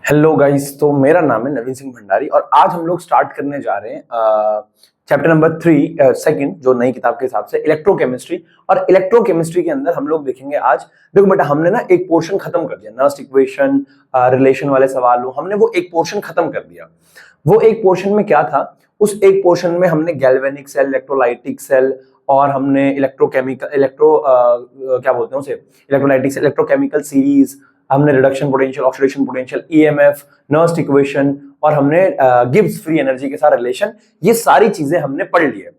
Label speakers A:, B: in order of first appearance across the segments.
A: Hello guys. तो मेरा नाम है नवीन सिंह भंडारी और आज हम लोग स्टार्ट करने जा रहे हैं चैप्टर नंबर 3 सेकंड जो नई किताब के हिसाब से इलेक्ट्रोकेमिस्ट्री। और इलेक्ट्रोकेमिस्ट्री के अंदर हम लोग देखेंगे आज। देखो बेटा, हमने ना एक पोर्शन खत्म कर दिया, नर्स्ट इक्वेशन, रिलेशन वाले सवाल हमने वो एक पोर्शन खत्म कर दिया। वो एक पोर्शन में क्या था, उस एक पोर्शन में हमने गैल्वेनिक सेल, इलेक्ट्रोलाइटिक सेल और हमने क्या बोलते हैं उसे, इलेक्ट्रोलाइटिक सेल, इलेक्ट्रोकेमिकल सीरीज, हमने reduction potential, oxidation potential, EMF, Nernst equation और हमने गिब्स फ्री एनर्जी के साथ रिलेशन, ये सारी चीजें हमने पढ़ ली है।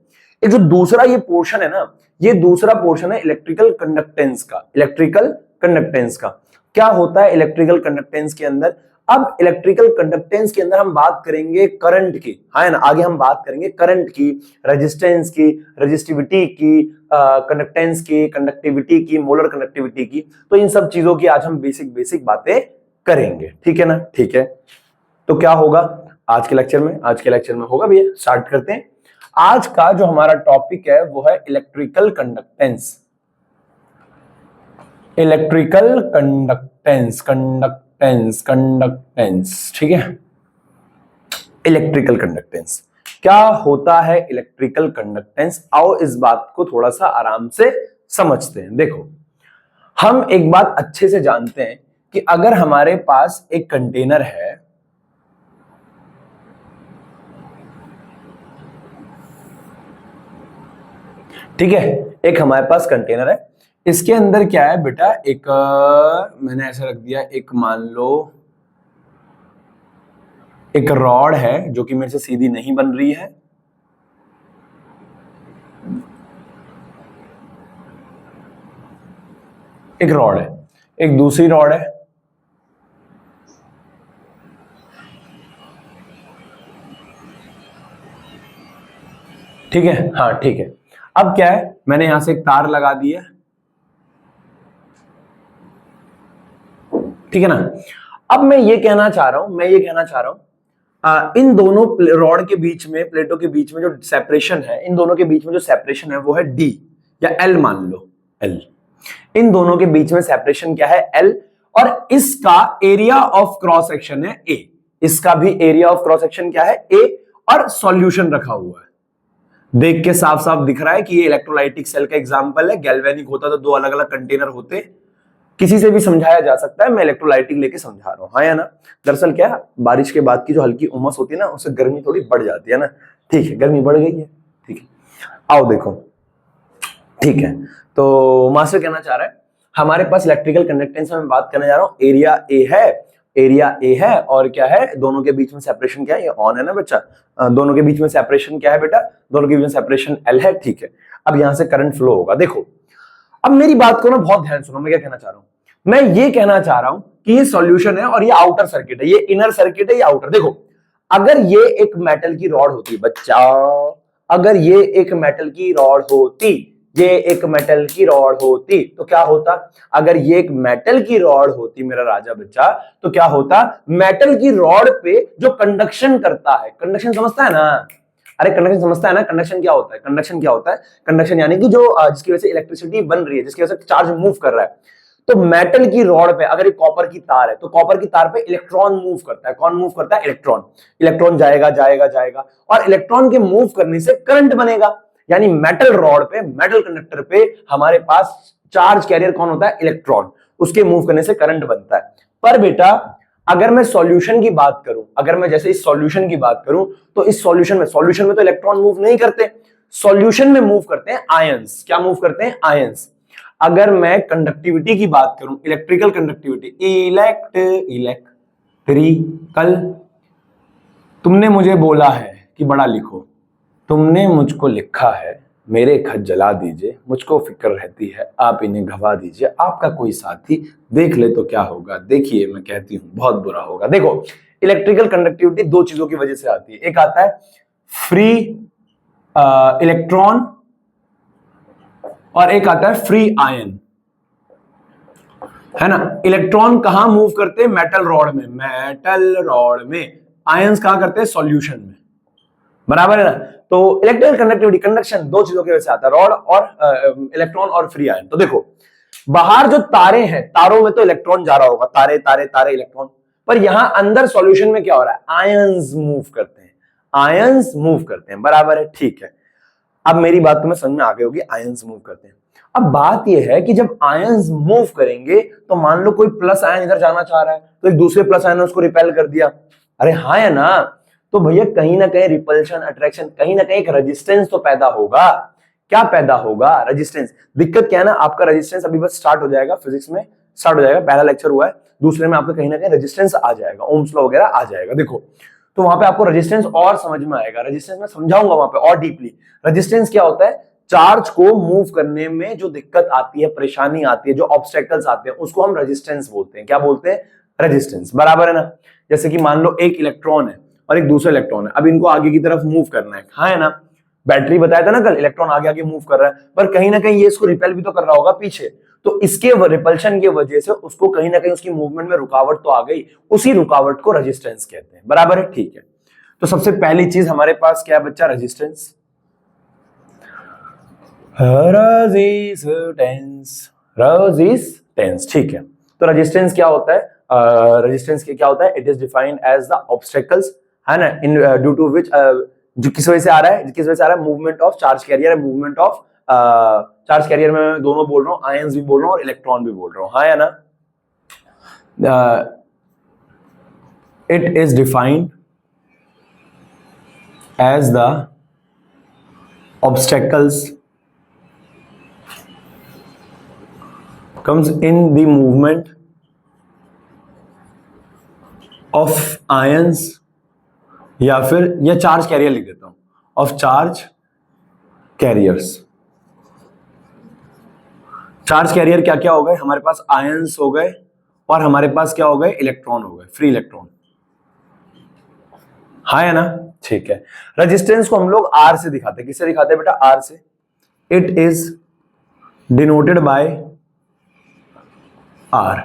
A: ये जो दूसरा ये पोर्शन है ना, ये दूसरा पोर्शन है इलेक्ट्रिकल कंडक्टेंस का। इलेक्ट्रिकल कंडक्टेंस का क्या होता है इलेक्ट्रिकल कंडक्टेंस के अंदर? अब इलेक्ट्रिकल कंडक्टेंस के अंदर हम बात करेंगे करंट की, है ना। आगे हम बात करेंगे करंट की, रेजिस्टेंस की, रेजिस्टिविटी की, कंडक्टेंस की, कंडक्टिविटी की, मोलर कंडक्टिविटी की। तो इन सब चीजों की आज हम बेसिक बातें करेंगे, ठीक है ना। ठीक है, तो क्या होगा आज के लेक्चर में? आज के लेक्चर में होगा भैया, स्टार्ट करते हैं। आज का जो हमारा टॉपिक है वो है electrical conductance. Electrical conductance, conductance, ठीक है। इलेक्ट्रिकल कंडक्टेंस क्या होता है? इलेक्ट्रिकल कंडक्टेंस, आओ इस बात को थोड़ा सा आराम से समझते हैं। देखो, हम एक बात अच्छे से जानते हैं कि अगर हमारे पास एक कंटेनर है, ठीक है, एक हमारे पास कंटेनर है, इसके अंदर क्या है बेटा, एक मैंने ऐसा रख दिया, एक मान लो एक रॉड है जो कि मेरे से सीधी नहीं बन रही है, एक रॉड है, एक दूसरी रॉड है, ठीक है। हाँ ठीक है, अब क्या है, मैंने यहां से एक तार लगा दी है, ठीक है ना। अब मैं ये कहना चाह रहा हूं इन दोनों रॉड के बीच में, प्लेटों के बीच में जो सेपरेशन है, इन दोनों के बीच में जो सेपरेशन है वो है डी या एल, मान लो एल। इन दोनों के बीच में सेपरेशन क्या है? एल। और इसका एरिया ऑफ क्रॉस सेक्शन है ए। इसका भी एरिया ऑफ क्रॉस सेक्शन क्या है? ए। और सॉल्यूशन रखा हुआ है, देख के साफ साफ दिख रहा है कि ये इलेक्ट्रोलाइटिक सेल का एग्जांपल है। गैल्वेनिक होता तो दो अलग अलग कंटेनर होते, किसी से भी समझाया जा सकता है, मैं इलेक्ट्रोलाइटिक लेके समझा रहा हूं, हाँ या ना। दरअसल क्या है, बारिश के बाद की जो हल्की उमस होती है ना, उससे गर्मी थोड़ी बढ़ जाती है ना। ठीक है, गर्मी बढ़ गई है, ठीक है। आओ देखो, ठीक है, तो मास्टर कहना चाह रहा है हमारे पास इलेक्ट्रिकल कंडक्टेंस में मैं बात करने जा रहा हूं, एरिया ए है, एरिया ए है, और क्या है, दोनों के बीच में सेपरेशन क्या है? ये ऑन है ना बच्चा। दोनों के बीच में सेपरेशन क्या है बेटा? दोनों के बीच में सेपरेशन एल है, ठीक है। अब यहां से करंट फ्लो होगा। देखो, अब मेरी बात को ना बहुत ध्यान सुनो, मैं क्या कहना चाह रहा हूं। मैं ये कहना चाह रहा हूं कि ये सॉल्यूशन है और ये आउटर सर्किट है, ये इनर सर्किट है, ये आउटर। देखो, अगर ये एक मेटल की रॉड होती बच्चा, अगर ये एक मेटल की रॉड होती, ये एक मेटल की रॉड होती तो क्या होता? अगर ये एक मेटल की रॉड होती मेरा राजा बच्चा, तो क्या होता? मेटल की रॉड पे जो कंडक्शन करता है, कंडक्शन समझता है ना? अरे कंडक्शन समझता है ना? कंडक्शन क्या होता है? कंडक्शन क्या होता है? कंडक्शन यानी कि जो जिसकी वजह से इलेक्ट्रिसिटी बन रही है, जिसकी वजह से चार्ज मूव कर रहा है। तो मेटल की रॉड पे अगर एक कॉपर की तार है, तो कॉपर की तार पे इलेक्ट्रॉन मूव करता है। कौन मूव करता है? इलेक्ट्रॉन। इलेक्ट्रॉन जाएगा जाएगा जाएगा, और इलेक्ट्रॉन के मूव करने से करंट बनेगा। यानी मेटल रॉड पे, मेटल कंडक्टर पे हमारे पास चार्ज कैरियर कौन होता है? इलेक्ट्रॉन। उसके मूव करने से करंट बनता है। पर बेटा, अगर मैं सॉल्यूशन की बात करूं, अगर मैं जैसे इस सॉल्यूशन की बात करूं, तो इस सॉल्यूशन में तो इलेक्ट्रॉन मूव नहीं करते, सॉल्यूशन में मूव करते हैं आयंस। क्या मूव करते हैं? आयंस। अगर मैं कंडक्टिविटी की बात करूं, इलेक्ट्रिकल कंडक्टिविटी, इलेक्ट्रिकल, तुमने मुझे बोला है कि बड़ा लिखो, तुमने मुझको लिखा है मेरे खत जला दीजिए, मुझको फिक्र रहती है आप इन्हें घबा दीजिए, आपका कोई साथी देख ले तो क्या होगा, देखिए मैं कहती हूं बहुत बुरा होगा। देखो, इलेक्ट्रिकल कंडक्टिविटी दो चीजों की वजह से आती है, एक आता है फ्री इलेक्ट्रॉन और एक आता है फ्री आयन, है ना। इलेक्ट्रॉन कहां मूव करते हैं? मेटल रॉड में, मेटल रॉड में। आयंस कहां करते हैं? सॉल्यूशन में, बराबर है ना। तो इलेक्ट्रिकल कंडक्टिविटी, कंडक्शन दो चीजों की वजह से आता है, रॉड और इलेक्ट्रॉन और फ्री आयन। तो देखो, बाहर जो तारे हैं, तारों में तो इलेक्ट्रॉन जा रहा होगा, तारे तारे तारे इलेक्ट्रॉन, पर यहां अंदर सॉल्यूशन में क्या हो रहा है, आयंस मूव करते हैं, आयंस मूव करते हैं, बराबर है, ठीक है। अब मेरी बात तुम्हें समझ में आ गई होगी, आयंस मूव करते हैं। अब बात यह है कि जब आयंस मूव करेंगे तो मान लो कोई प्लस आयन इधर जाना चाह रहा है तो एक दूसरे प्लस आयन ने उसको रिपेल कर दिया, अरे हाँ या ना, तो भैया कहीं ना कहीं रिपल्शन अट्रैक्शन, कहीं ना कहीं एक रेजिस्टेंस तो पैदा होगा। क्या पैदा होगा, रेजिस्टेंस। दिक्कत क्या है ना, आपका रेजिस्टेंस अभी बस स्टार्ट हो जाएगा, फिजिक्स में स्टार्ट हो जाएगा, पहला लेक्चर हुआ है, दूसरे में आपका कहीं ना कहीं रेजिस्टेंस आ जाएगा, ओम्स लॉ वगैरह आ जाएगा। देखो तो वहां पे आपको रेजिस्टेंस और समझ में आएगा, रेजिस्टेंस में समझाऊंगा वहां पे और डीपली। रेजिस्टेंस क्या होता है, चार्ज को मूव करने में जो दिक्कत आती है, परेशानी आती है, जो ऑब्स्टेकल्स आते हैं, उसको हम रेजिस्टेंस बोलते हैं। क्या बोलते हैं, रेजिस्टेंस, बराबर है ना। जैसे कि मान लो एक इलेक्ट्रॉन है और एक दूसरा इलेक्ट्रॉन है, अब इनको आगे की तरफ मूव करना है, हाँ है ना, बैटरी बताया था ना कल, इलेक्ट्रॉन आगे आगे मूव कर रहा है, पर कहीं ना कहीं ये इसको रिपेल भी तो कर रहा होगा पीछे, तो इसके रिपल्शन की वजह से उसको कहीं ना कहीं उसकी मूवमेंट में रुकावट तो आ गई, उसी रुकावट को रेजिस्टेंस कहते हैं, बराबर है, ठीक है। तो सबसे पहली चीज हमारे पास क्या है बच्चा, रेजिस्टेंस, रेजिस्टेंस, रेजिस्टेंस, ठीक है। तो रेजिस्टेंस क्या होता है, रेजिस्टेंस क्या होता है, it is defined as the obstacles, है ना, इन ड्यू टू विच, जो किस वजह से आ रहा है, किस वजह से आ रहा है, movement of charge carrier, movement of charge carrier में मैं दोनों बोल रहा हूँ, आयंस भी बोल रहा हूँ और इलेक्ट्रॉन भी बोल रहा हूँ, हाँ या ना। It is defined as the obstacles comes in the movement of ions, या फिर या चार्ज कैरियर लिख देता हूं, of charge carriers. Charge carrier क्या क्या हो गए हमारे पास, आयंस हो गए और हमारे पास क्या हो गए, इलेक्ट्रॉन हो गए, फ्री इलेक्ट्रॉन, हाँ है ना, ठीक है। रेजिस्टेंस को हम लोग आर से दिखाते हैं, किससे दिखाते हैं बेटा, आर से। It is denoted by R,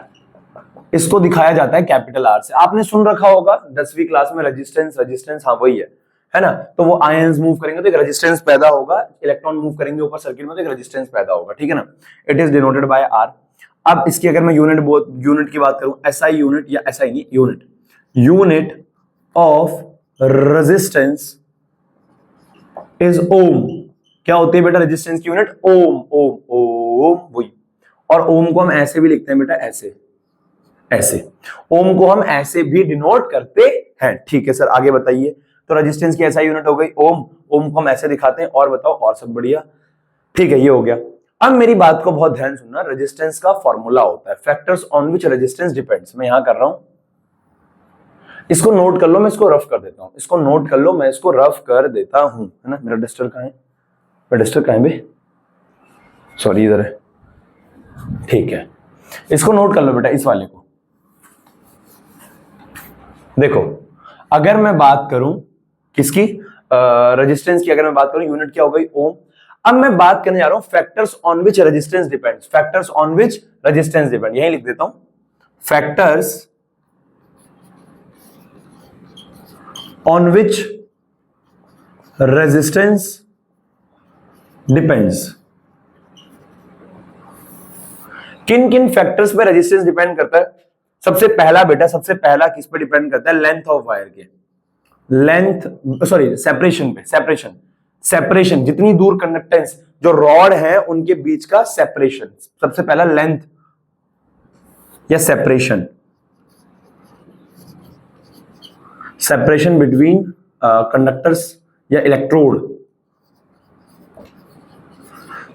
A: इसको दिखाया जाता है कैपिटल आर से। आपने सुन रखा होगा 10वीं क्लास में, रेजिस्टेंस, रेजिस्टेंस, हाँ वही है ना। तो वो आयंस मूव करेंगे तो एक रेजिस्टेंस पैदा होगा, इलेक्ट्रॉन मूव करेंगे ऊपर सर्किट में तो एक रेजिस्टेंस पैदा होगा, ठीक है ना। It is denoted by R. अब इसकी अगर मैं यूनिट की बात करूं, एसआई यूनिट, या एसआई नहीं, unit of resistance is ohm. क्या होती है बेटा रेजिस्टेंस की यूनिट, ओम, ओम, ओम, वही। और ओम को हम ऐसे भी लिखते हैं बेटा, ऐसे, ऐसे ओम को हम ऐसे भी डिनोट करते हैं, ठीक है सर, आगे बताइए। तो रेजिस्टेंस की एसआई यूनिट हो गई ओम, ओम को हम ऐसे दिखाते हैं, और बताओ, और सब बढ़िया, ठीक है, ये हो गया। अब मेरी बात को बहुत ध्यान सुनना, रेजिस्टेंस का फॉर्मूला होता है factors on which resistance depends. मैं यहां कर रहा हूं, इसको नोट कर लो, मैं इसको रफ कर देता हूं, इसको नोट कर लो, मैं इसको रफ कर देता हूं, है ना। मेरा डस्टर कहां है, डस्टर कहां है बे, सॉरी इधर है, ठीक है। इसको नोट कर लो बेटा, इस वाले को देखो। अगर मैं बात करूं किसकी, रेजिस्टेंस की, अगर मैं बात करूं, यूनिट क्या हो गई, ओम। अब मैं बात करने जा रहा हूं factors on which resistance depends, factors on which resistance depend, यही लिख देता हूं, factors on which resistance depends. किन किन फैक्टर्स पे रेजिस्टेंस डिपेंड करता है, सबसे पहला बेटा, सबसे पहला किस पे डिपेंड करता है, लेंथ ऑफ वायर के, लेंथ, सॉरी सेपरेशन पे, सेपरेशन, सेपरेशन, जितनी दूर कंडक्टेंस जो रॉड है उनके बीच का सेपरेशन, सबसे पहला लेंथ या सेपरेशन, सेपरेशन बिटवीन कंडक्टर्स या इलेक्ट्रोड।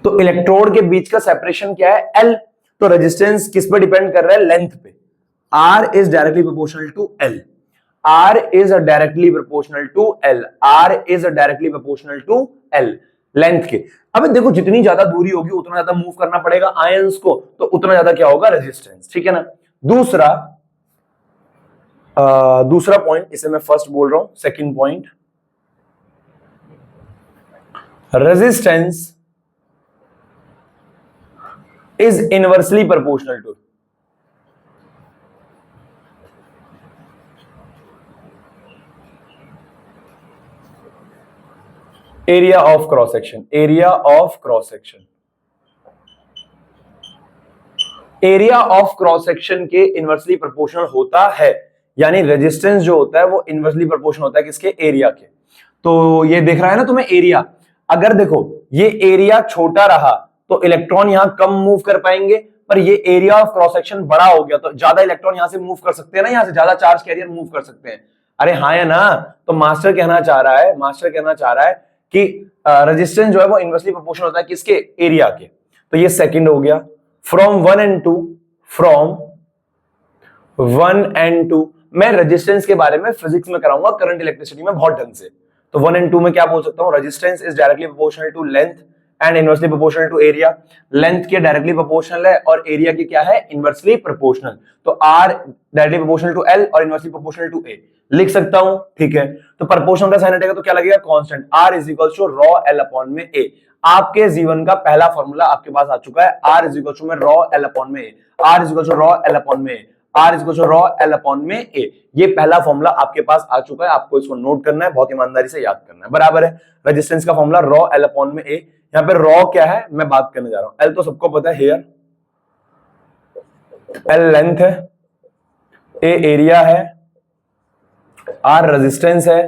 A: तो इलेक्ट्रोड के बीच का सेपरेशन क्या है, एल। तो रेजिस्टेंस किस पे डिपेंड कर रहा है, लेंथ पे। R is directly proportional to L. R is directly proportional to L. R is directly proportional to L. Length के। अब देखो जितनी ज्यादा दूरी होगी उतना ज्यादा मूव करना पड़ेगा आयंस को, तो उतना ज्यादा क्या होगा, रेजिस्टेंस, ठीक है ना। दूसरा पॉइंट, इसे मैं फर्स्ट बोल रहा हूं, second point, resistance is inversely proportional to area of cross section, area of cross section, area of cross section के इनवर्सली प्रोपोर्शनल होता है, यानी रेजिस्टेंस जो होता है वो इनवर्सली प्रोपोर्शनल होता है किसके, एरिया के। तो ये दिख रहा है ना तुम्हें एरिया, अगर देखो ये एरिया छोटा रहा तो इलेक्ट्रॉन यहां कम मूव कर पाएंगे, पर ये एरिया ऑफ क्रॉस सेक्शन बड़ा हो गया तो ज्यादा इलेक्ट्रॉन यहां से मूव कर सकते हैं ना, यहां से ज्यादा चार्ज कैरियर मूव कर सकते हैं। अरे हाँ है ना, तो मास्टर कहना चाह रहा है कि रेजिस्टेंस जो है वो इनवर्सली प्रोपोर्शनल होता है किसके, एरिया के। तो ये सेकंड हो गया। फ्रॉम 1 and 2, फ्रॉम 1 and 2 मैं रेजिस्टेंस के बारे में फिजिक्स में कराऊंगा, करंट इलेक्ट्रिसिटी में बहुत ढंग से। तो 1 and 2 में क्या बोल सकता हूं, resistance is directly proportional to length and inversely proportional to area. Length के डायरेक्टली प्रोपोर्शनल है और एरिया की क्या है, इनवर्सली प्रोपोर्शनल। तो R directly proportional to L और इनवर्सली प्रोपोर्शनल टू ए लिख सकता हूं, ठीक है। तो प्रोपोर्शनल का साइन हटेगा तो क्या लगेगा, constant R is equal to rho L upon में ए। आपके जीवन का पहला फॉर्मूला आपके पास आ चुका है, आर इज इक्वल टू में रॉ एल अपॉन में A, R is equal to rho L upon में A, R is equal to rho L upon में ए। ये पहला फॉर्मूला आपके पास आ चुका है, आपको इसको नोट करना है, बहुत ईमानदारी से याद करना है, बराबर है। रेजिस्टेंस का फॉर्मूला रॉ एल अपॉन में ए। यहां पे रॉ क्या है मैं बात करने जा रहा हूं, एल तो सबको पता है, हेयर एल लेंथ है, ए एरिया है, आर रेजिस्टेंस है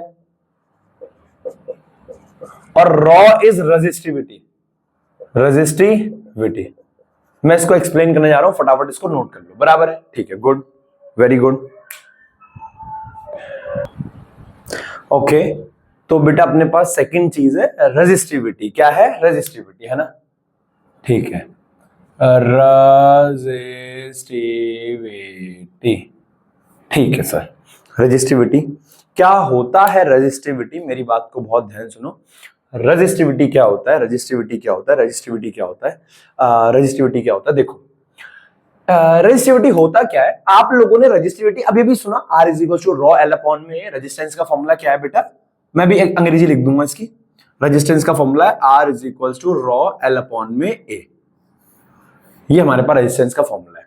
A: और रॉ इज रेजिस्टिविटी। मैं इसको एक्सप्लेन करने जा रहा हूं, फटाफट इसको नोट कर लो, बराबर है, ठीक है, गुड, वेरी गुड। ओके, तो बेटा अपने पास सेकंड चीज है रेजिस्टिविटी। क्या है, रेजिस्टिविटी, है ना, ठीक है, रेजिस्टिविटी, ठीक है सर। रेजिस्टिविटी क्या होता है, रेजिस्टिविटी मेरी बात को बहुत ध्यान सुनो। रेजिस्टिविटी क्या होता है, रेजिस्टिविटी क्या होता है, रेजिस्टिविटी क्या होता है, रेजिस्टिविटी क्या होता है, देखो रेजिस्टिविटी होता क्या है, आप लोगों ने रेजिस्टिविटी अभी भी सुना, R is equal to rho L upon में। रेजिस्टेंस का फॉर्मूला क्या है बेटा, मैं भी एक अंग्रेजी लिख दूंगा इसकी, रेजिस्टेंस का फॉर्मूला है R is equal to rho L upon में ए। ये हमारे पास रेजिस्टेंस का फॉर्मूला है।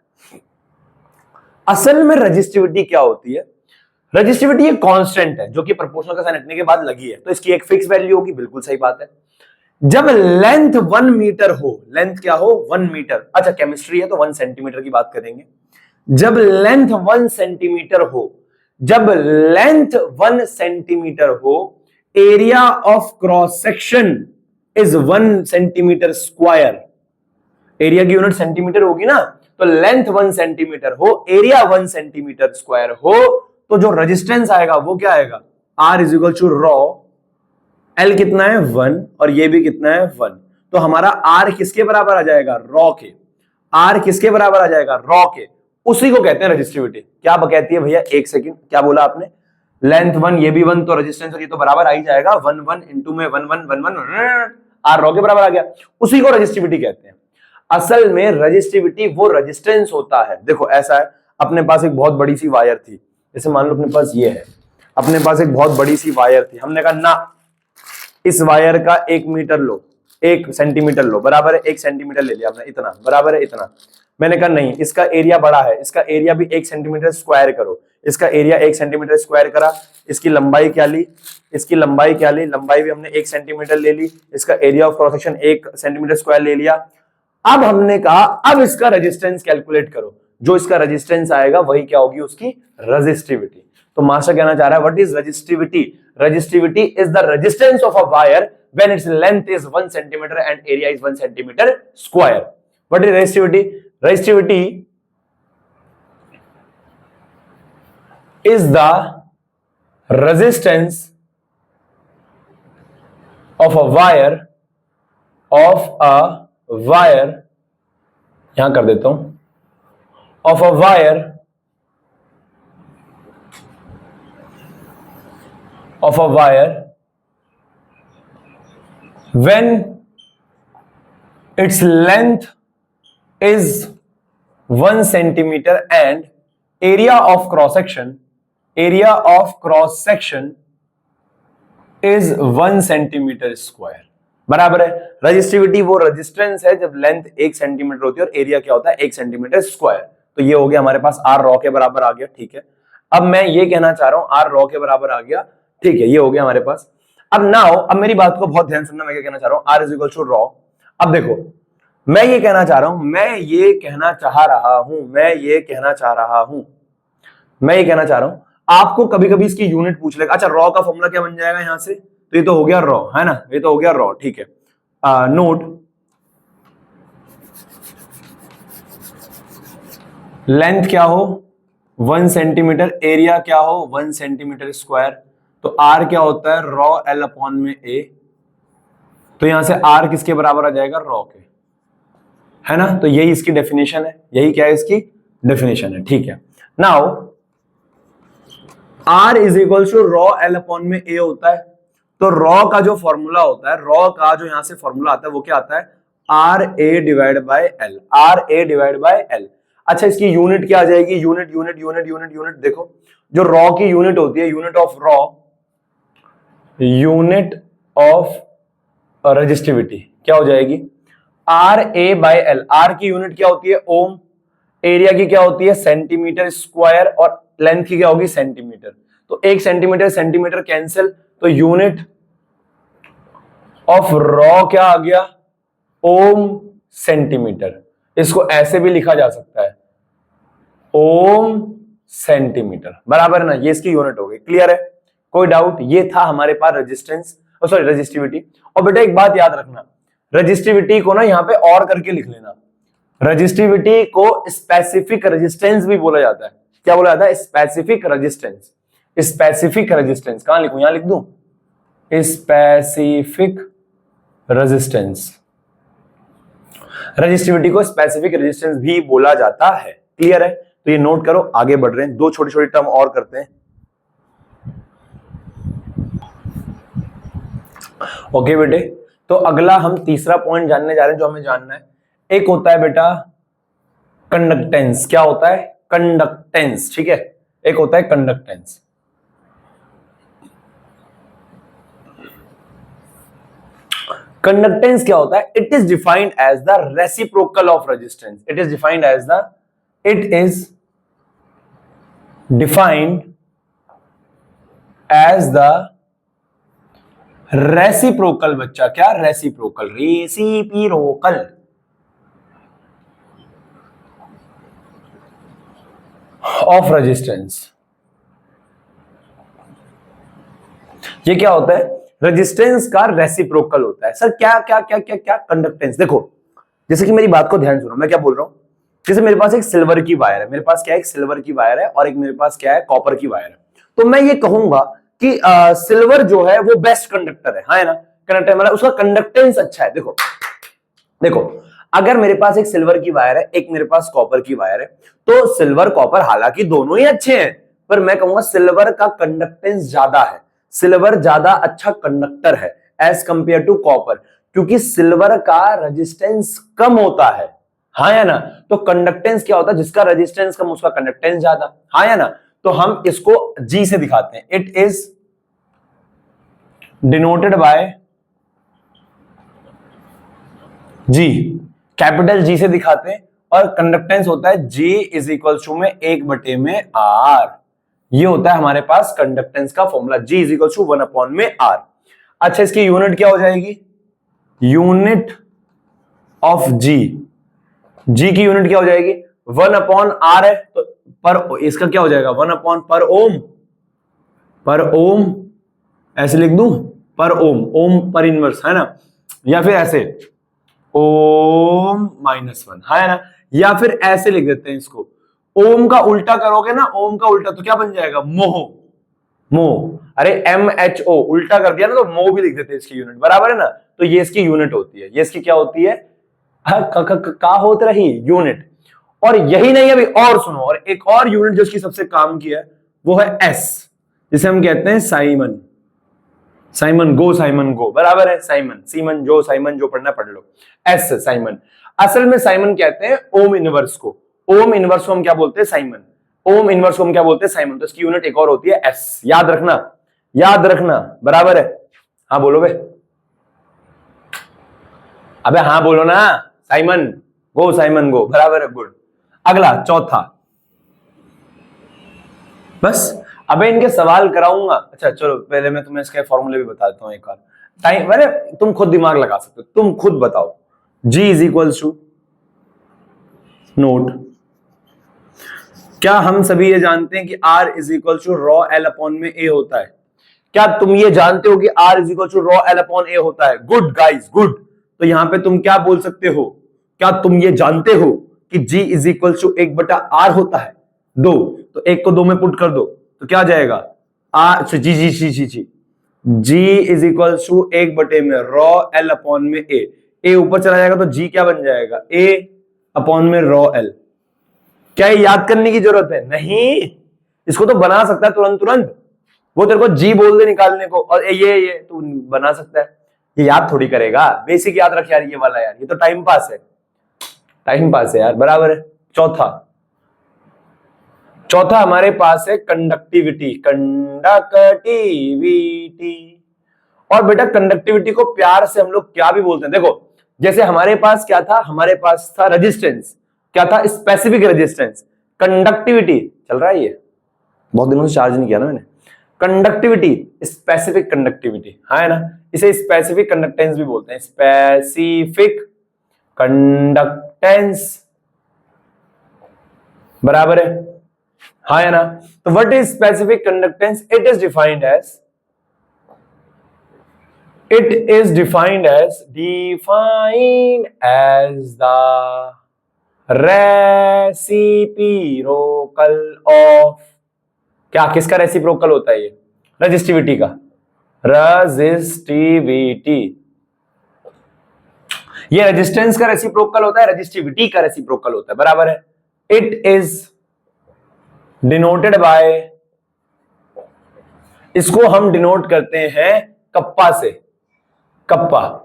A: असल में रेजिस्टिविटी क्या होती है, रेजिस्टिविटी एक कांस्टेंट है जो कि प्रोपोर्शनल का साइन हटने के बाद लगी है, तो इसकी एक फिक्स वैल्यू होगी, बिल्कुल सही बात है। जब लेंथ 1 मीटर हो, लेंथ क्या हो, 1 मीटर, अच्छा केमिस्ट्री है तो 1 सेंटीमीटर की बात करेंगे। जब लेंथ 1 सेंटीमीटर हो, जब लेंथ 1 सेंटीमीटर हो, area of cross section is 1 centimetre square. Area की यूनिट सेंटीमीटर होगी ना, तो लेंथ 1 सेंटीमीटर हो, एरिया 1 सेंटीमीटर स्क्वायर हो, तो जो रेजिस्टेंस आएगा वो क्या आएगा, R is equal to rho L कितना है 1 और ये भी कितना है 1। तो हमारा आर किसके बराबर आ जाएगा, रॉ के। आर किसके बराबर आ जाएगा, रॉ के। उसी को कहते हैं रेजिस्टिविटी। क्या कहती है भैया, एक सेकंड, क्या बोला आपने, लेंथ 1 ये भी 1 तो रेजिस्टेंस और ये तो बराबर आ ही जाएगा, 1 1 इनटू में 1 1 1 1 आर रॉ के बराबर आ गया, उसी को रेजिस्टिविटी कहते हैं। असल में रेजिस्टिविटी वो रेजिस्टेंस होता है, देखो ऐसा है, अपने पास एक बहुत बड़ी सी वायर थी, जैसे मान लो अपने पास ये है, अपने पास एक बहुत बड़ी सी वायर थी, हमने कहा ना इस वायर का 1 मीटर लो, 1 सेंटीमीटर लो, बराबर है 1 सेंटीमीटर ले लिया आपने, इतना बराबर है इतना। मैंने कहा नहीं, इसका एरिया बड़ा है, इसका एरिया भी 1 सेंटीमीटर स्क्वायर करो, इसका एरिया 1 सेंटीमीटर स्क्वायर करा, इसकी लंबाई क्या ली, इसकी लंबाई क्या ली, लंबाई भी हमने 1 सेंटीमीटर ले ली, इसका area of cross section 1 centimetre square ले लिया। अब हमने कहा अब इसका रेजिस्टेंस कैलकुलेट करो, जो इसका रेजिस्टेंस आएगा वही क्या होगी, उसकी रेजिस्टिविटी। तो मास्टर कहना चाह रहा है what is resistivity, resistivity is the resistance of a wire when its length is 1 centimeter and area is 1 centimeter square. What is resistivity? Resistivity is the resistance of a wire, यहां कर देता हूं, of a wire when its length is 1 centimeter and area of cross section is 1 centimeter square, बराबर है। Resistivity वो resistance है जब length 1 centimetre होती है और एरिया क्या होता है 1 सेंटीमीटर स्क्वायर। तो ये हो गया हमारे पास आर रॉ के बराबर आ गया, ठीक है। अब मैं ये कहना चाह रहा हूं आर रॉ के बराबर आ गया, ठीक है, ये हो गया हमारे पास। अब नाउ अब मेरी बात को बहुत ध्यान सुनना, मैं क्या कहना चाह रहा हूं, R is equal to rho. अब देखो मैं ये कहना चाह रहा हूं आपको कभी कभी इसकी यूनिट पूछ लेगा। अच्छा, रॉ का फॉर्मूला क्या बन जाएगा यहां से, तो ये तो हो गया रॉ, है ना, ये तो हो गया रॉ, ठीक है। नोट, लेंथ क्या हो 1 सेंटीमीटर, एरिया क्या हो 1 सेंटीमीटर स्क्वायर, तो आर क्या होता है रॉ एल अपॉन में ए, तो यहां से आर किसके बराबर आ जाएगा रॉ के, है ना। तो यही इसकी डेफिनेशन है, यही क्या है इसकी डेफिनेशन है, ठीक है। Now R is equal to rho L upon में ए होता है, तो रॉ का जो फॉर्मूला होता है, रॉ का जो यहां से फॉर्मूला आता है वो क्या आता है R A divide by L, R A divide by L. अच्छा, इसकी यूनिट क्या आ जाएगी, unit unit unit unit unit, देखो जो रॉ की यूनिट होती है, unit of rho, unit of resistivity क्या हो जाएगी R A by L. R की यूनिट क्या होती है ओम, एरिया की क्या होती है सेंटीमीटर स्क्वायर, और लेंथ की क्या होगी सेंटीमीटर, तो 1 सेंटीमीटर सेंटीमीटर कैंसिल, तो यूनिट ऑफ रॉ क्या आ गया ओम सेंटीमीटर। इसको ऐसे भी लिखा जा सकता है ओम सेंटीमीटर, बराबर है ना, ये इसकी यूनिट हो गई। क्लियर है, कोई डाउट। ये था हमारे पास रेजिस्टेंस, सॉरी रेजिस्टिविटी। और बेटा एक बात याद रखना, रेजिस्टिविटी को ना यहां पे और करके लिख लेना, रेजिस्टिविटी को स्पेसिफिक रेजिस्टेंस भी बोला जाता है। क्या बोला जाता है स्पेसिफिक रेजिस्टेंस, स्पेसिफिक रेजिस्टेंस कहां लिखूं, यहां लिख दूं स्पेसिफिक रेजिस्टेंस, रेजिस्टिविटी को स्पेसिफिक रेजिस्टेंस भी बोला जाता है। क्लियर है, तो ये नोट करो, आगे बढ़ रहे हैं, दो छोटी छोटी टर्म और करते हैं। ओके बेटे, तो अगला हम तीसरा पॉइंट जानने जा रहे हैं जो हमें जानना है। एक होता है बेटा कंडक्टेंस, क्या होता है कंडक्टेंस, ठीक है, एक होता है कंडक्टेंस। कंडक्टेंस क्या होता है, it is defined as the reciprocal of resistance, it is defined as the, it is defined as the reciprocal, बच्चा क्या रेसिप्रोकल, रेसिप्रोकल ऑफ रेजिस्टेंस। ये क्या होता है रेजिस्टेंस का रेसिप्रोकल होता है। सर क्या क्या क्या क्या क्या कंडक्टेंस, देखो जैसे कि मेरी बात को ध्यान सुनो, मैं क्या बोल रहा हूं, जैसे मेरे पास एक सिल्वर की वायर है, मेरे पास क्या है एक सिल्वर की वायर है, और एक मेरे पास क्या है कॉपर की वायर है, तो मैं ये कहूंगा कि सिल्वर जो है वो बेस्ट कंडक्टर है ना, कंडक्टर मतलब उसका कंडक्टेंस अच्छा है। देखो देखो अगर मेरे पास एक सिल्वर की वायर है, एक मेरे पास कॉपर की वायर है, तो सिल्वर कॉपर हालांकि दोनों ही अच्छे हैं, पर मैं कहूंगा सिल्वर का कंडक्टेंस ज्यादा है, सिल्वर ज्यादा अच्छा कंडक्टर है एज कंपेयर टू कॉपर, क्योंकि सिल्वर का रेजिस्टेंस कम होता है, हाँ या ना। तो कंडक्टेंस क्या होता है, जिसका रेजिस्टेंस कम उसका कंडक्टेंस ज्यादा, हाँ या ना। तो हम इसको जी से दिखाते हैं, it is denoted by G, capital G से दिखाते हैं, और कंडक्टेंस होता है जी इज इक्वल टू में 1 में आर, ये होता है हमारे पास कंडक्टेंस का formula, G is equal to 1 में आर। अच्छा, इसकी यूनिट क्या हो जाएगी, यूनिट ऑफ जी, जी की यूनिट क्या हो जाएगी 1/r है, तो पर इसका क्या हो जाएगा 1 पर ओम, पर ओम ऐसे लिख दूं, पर ओम, ओम पर इनवर्स, है ना, या फिर ऐसे ओम -1, है ना, या फिर ऐसे लिख देते हैं इसको, ओम का उल्टा करोगे ना, ओम का उल्टा तो क्या बन जाएगा मोह, मोह, अरे MHO उल्टा कर दिया ना, तो मोह भी लिख देते हैं इसकी यूनिट, बराबर है ना। तो ये इसकी यूनिट होती है, ये इसकी क्या होती है का होत रही यूनिट। और यही नहीं, अभी और सुनो, और एक और यूनिट जो इसकी सबसे काम की है वो है S, जिसे हम कहते हैं साइमन, साइमन गो, बराबर है, साइमन सीमन जो, साइमन जो पढ़ना पढ़ लो, एस साइमन। असल में साइमन कहते हैं ओम इनवर्स को, ओम इनवर्स को हम क्या बोलते हैं साइमन, ओम इनवर्स को हम क्या बोलते हैं साइमन। तो इसकी यूनिट एक और होती है एस, याद रखना, याद रखना, बराबर है। हाँ बोलो बे, अबे हाँ बोलो ना, साइमन गो, बराबर है, गुड। अगला चौथा, बस अबे इनके सवाल कराऊंगा। अच्छा चलो पहले मैं तुम्हें इसके फॉर्मूले भी बता देता हूं एक बार, टाइम मैंने, तुम खुद दिमाग लगा सकते हो, तुम खुद बताओ। G is equal to note, क्या हम सभी ये जानते हैं कि R is equal to rho L upon में A होता है? क्या तुम ये जानते हो कि R is equal to rho L upon A होता है? Good guys, good. तो यहां पे तुम क्या बोल सकते हो? क्या तुम ये जानते हो कि G is equal to 1/R होता है? 2, तो 1 को 2 में पुट कर दो तो क्या आ जाएगा? G इज इक्वल टू 1 में रॉ L अपॉन में A ऊपर चला जाएगा तो G क्या बन जाएगा? A अपॉन में रॉ L। क्या ये याद करने की जरूरत है? नहीं, इसको तो बना सकता है तुरंत तुरंत। वो तेरे को जी बोल दे निकालने को और ये तू बना सकता है। ये याद थोड़ी करेगा, बेसिक याद रख यार ये वाला यार, ये तो टाइम पास है, टाइम पास है यार, बराबर है। चौथा हमारे पास है कंडक्टिविटी। और बेटा कंडक्टिविटी को प्यार से हम लोग क्या भी बोलते हैं, देखो जैसे हमारे पास क्या था, हमारे पास था रेजिस्टेंस, क्या था? Specific resistance. कंडक्टिविटी चल रहा है, ये बहुत दिनों से चार्ज नहीं किया ना मैंने। कंडक्टिविटी, स्पेसिफिक कंडक्टिविटी, हाँ है ना, इसे स्पेसिफिक कंडक्टेंस भी बोलते हैं, स्पेसिफिक कंडक्टेंस, बराबर है, हाँ है ना। तो what is specific conductance? It is defined as the reciprocal of, क्या किसका रेसिप्रोकल होता है? ये रेजिस्टिविटी का। रेजिस्टिविटी, ये रेजिस्टेंस का रेसिप्रोकल होता है, रेजिस्टिविटी का रेसिप्रोकल होता है, बराबर है। इट इज डिनोटेड बाय, इसको हम डिनोट करते हैं कप्पा से। कप्पा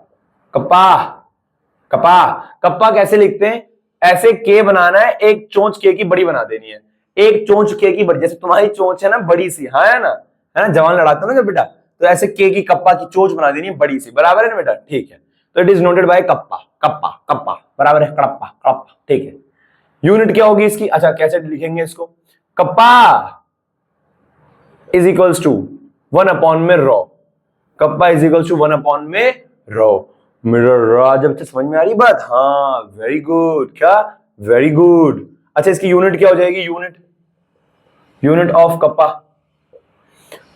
A: कैसे लिखते हैं? ऐसे के बनाना है, एक चोंच के की बड़ी बना देनी है, एक चोंच के की बड़ी, जैसे तुम्हारी चोंच है ना बड़ी सी, हाँ है ना, जवान लड़ाते हो ना जब बेटा, तो ऐसे के की कप्पा की चोंच बना देनी है बड़ी सी, बराबर है ना बेटा? ठीक है, तो it is noted bye kappa, बराबर है, कड़प्पा, ठीक है। यूनिट क्या होगी इसकी? अच्छा कैसे लिखेंगे इसको? Kappa is equals to 1 upon में rho, kappa is equals to 1 upon में रॉ। मेरा रॉ जब तक समझ में आ रही बात? हाँ वेरी गुड, क्या वेरी गुड। अच्छा इसकी यूनिट क्या हो जाएगी? Unit of kappa.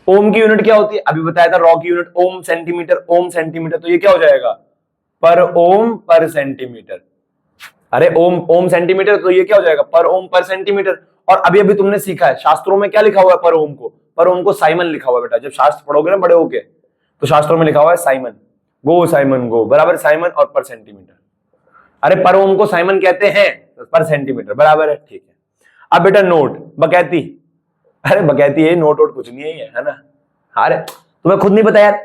A: ओम की यूनिट क्या होती है? अभी बताया था रॉ की यूनिट ओम सेंटीमीटर, तो ये क्या हो जाएगा? पर ओम पर सेंटीमीटर। अरे ओम सेंटीमीटर, तो ये क्या हो जाएगा? पर ओम पर सेंटीमीटर। और अभी तुमने सीखा है शास्त्रों में क्या लिखा हुआ है? पर ओम को साइमन लिखा हुआ है बेटा, जब शास्त्र पढ़ोगे ना बड़े होके तो शास्त्रों में लिखा हुआ है साइमन, गो साइमन गो, बराबर, साइमन और पर सेंटीमीटर। अरे पर ओम को साइमन कहते हैं, पर सेंटीमीटर, बराबर है, ठीक है। अब बेटा नोट, बकैती, अरे बकैती है, नोट वोट कुछ नहीं है ना। अरे तुम्हें खुद नहीं पता यार।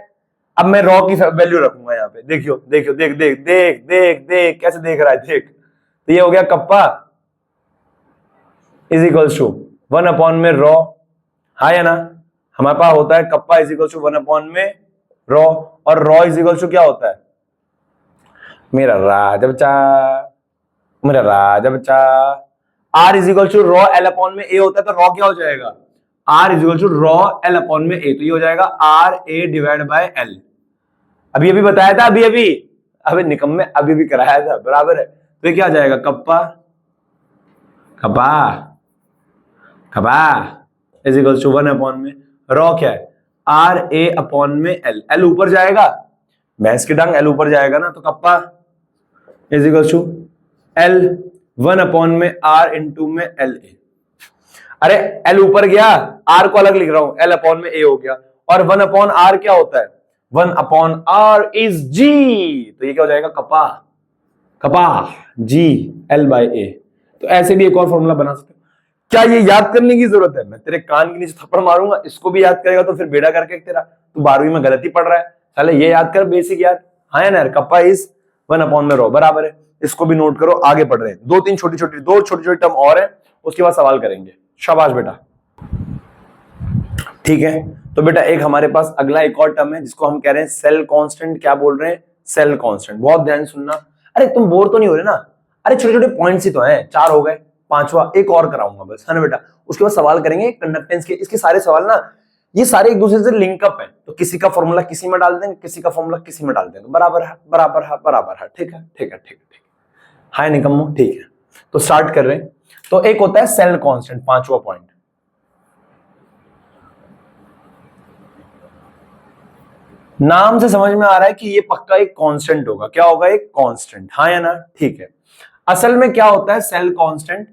A: अब मैं रॉ की वैल्यू रखूंगा यहाँ पे, देखियो देख कैसे देख रहा है, देख। तो ये हो गया kappa is equals to 1 upon में रॉ, हाँ या ना। हमारे पास होता है kappa is equals to 1 upon में रॉ, और रॉ इज इक्वल्स टू क्या होता है? मेरा राजा बच्चा, R is equal to rho L upon में ए होता है, तो रॉ क्या हो जाएगा? R is equal to rho L upon में ए, तो ये हो जाएगा R A divide by L. अभी बताया था, अभी निकम्मे अभी कराया था, बराबर है। तो ये क्या आ जाएगा? कपा इज इक्वल टू 1 अपॉन में रॉ क्या है? आर ए अपॉन में एल, एल ऊपर जाएगा, भैंस की डांग एल ऊपर जाएगा ना, तो kappa is equal to L 1 upon में आर इंटू में एल ए। अरे एल ऊपर गया, आर को अलग लिख रहा हूं, एल अपॉन में ए हो गया, और 1 अपॉन आर क्या होता है? 1 अपॉन आर इज जी, तो ये क्या हो जाएगा? कपा जी एल बाय ए। तो ऐसे भी एक और फॉर्मूला बना सकते हो। क्या ये याद करने की जरूरत है? मैं तेरे कान के नीचे थप्पड़ मारूंगा, इसको भी याद करेगा तो फिर बेड़ा करके तेरा, तू 12वीं में गलती पढ़ रहा है, चले ये याद कर, बेसिक याद, हाँ यार। कप्पा इज 1 अपॉन में रॉ, बराबर है। इसको भी नोट करो, आगे पढ़ रहे हैं। दो छोटी छोटी टर्म और है, उसके बाद सवाल करेंगे। शाबाश बेटा, ठीक है। तो बेटा एक हमारे पास अगला एक और टर्म है जिसको हम कह रहे हैं सेल कांस्टेंट। क्या बोल रहे हैं? Cell constant. बहुत ध्यान सुनना। अरे तुम बोर तो नहीं हो रहे ना? अरे छोटे छोटे पॉइंट्स ही तो हैं, 4 हो गए, 5वां एक और कराऊंगा बस, है ना बेटा। उसके बाद सवाल करेंगे कंडक्टेंस के। इसके सारे सवाल ना ये सारे एक दूसरे से लिंकअप है, तो किसी का फॉर्मूला किसी में डाल देंगे, किसी का फॉर्मूला किसी में डाल देंगे, बराबर है। ठीक है, हाँ निकम्मो, ठीक है। तो स्टार्ट कर रहे हैं। तो एक होता है सेल कांस्टेंट, पांचवा पॉइंट। नाम से समझ में आ रहा है कि ये पक्का एक कांस्टेंट होगा। क्या होगा? एक कांस्टेंट, हाँ या ना? ठीक है। असल में क्या होता है सेल कांस्टेंट?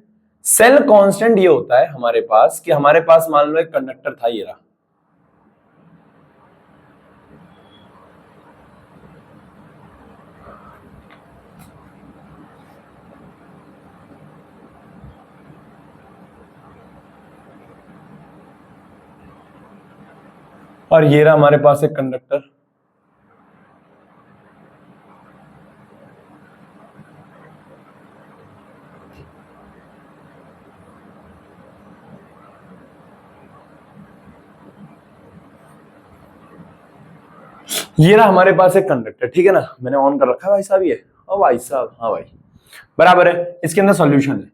A: सेल कांस्टेंट ये होता है हमारे पास कि हमारे पास मान लो एक कंडक्टर था, ये रहा, और ये रहा हमारे पास एक कंडक्टर। ये रहा हमारे पास एक कंडक्टर, ठीक है ना? मैंने ऑन कर रखा है भाई साहब ये। ओ भाई साहब, हाँ भाई, बराबर है। इसके अंदर सॉल्यूशन है।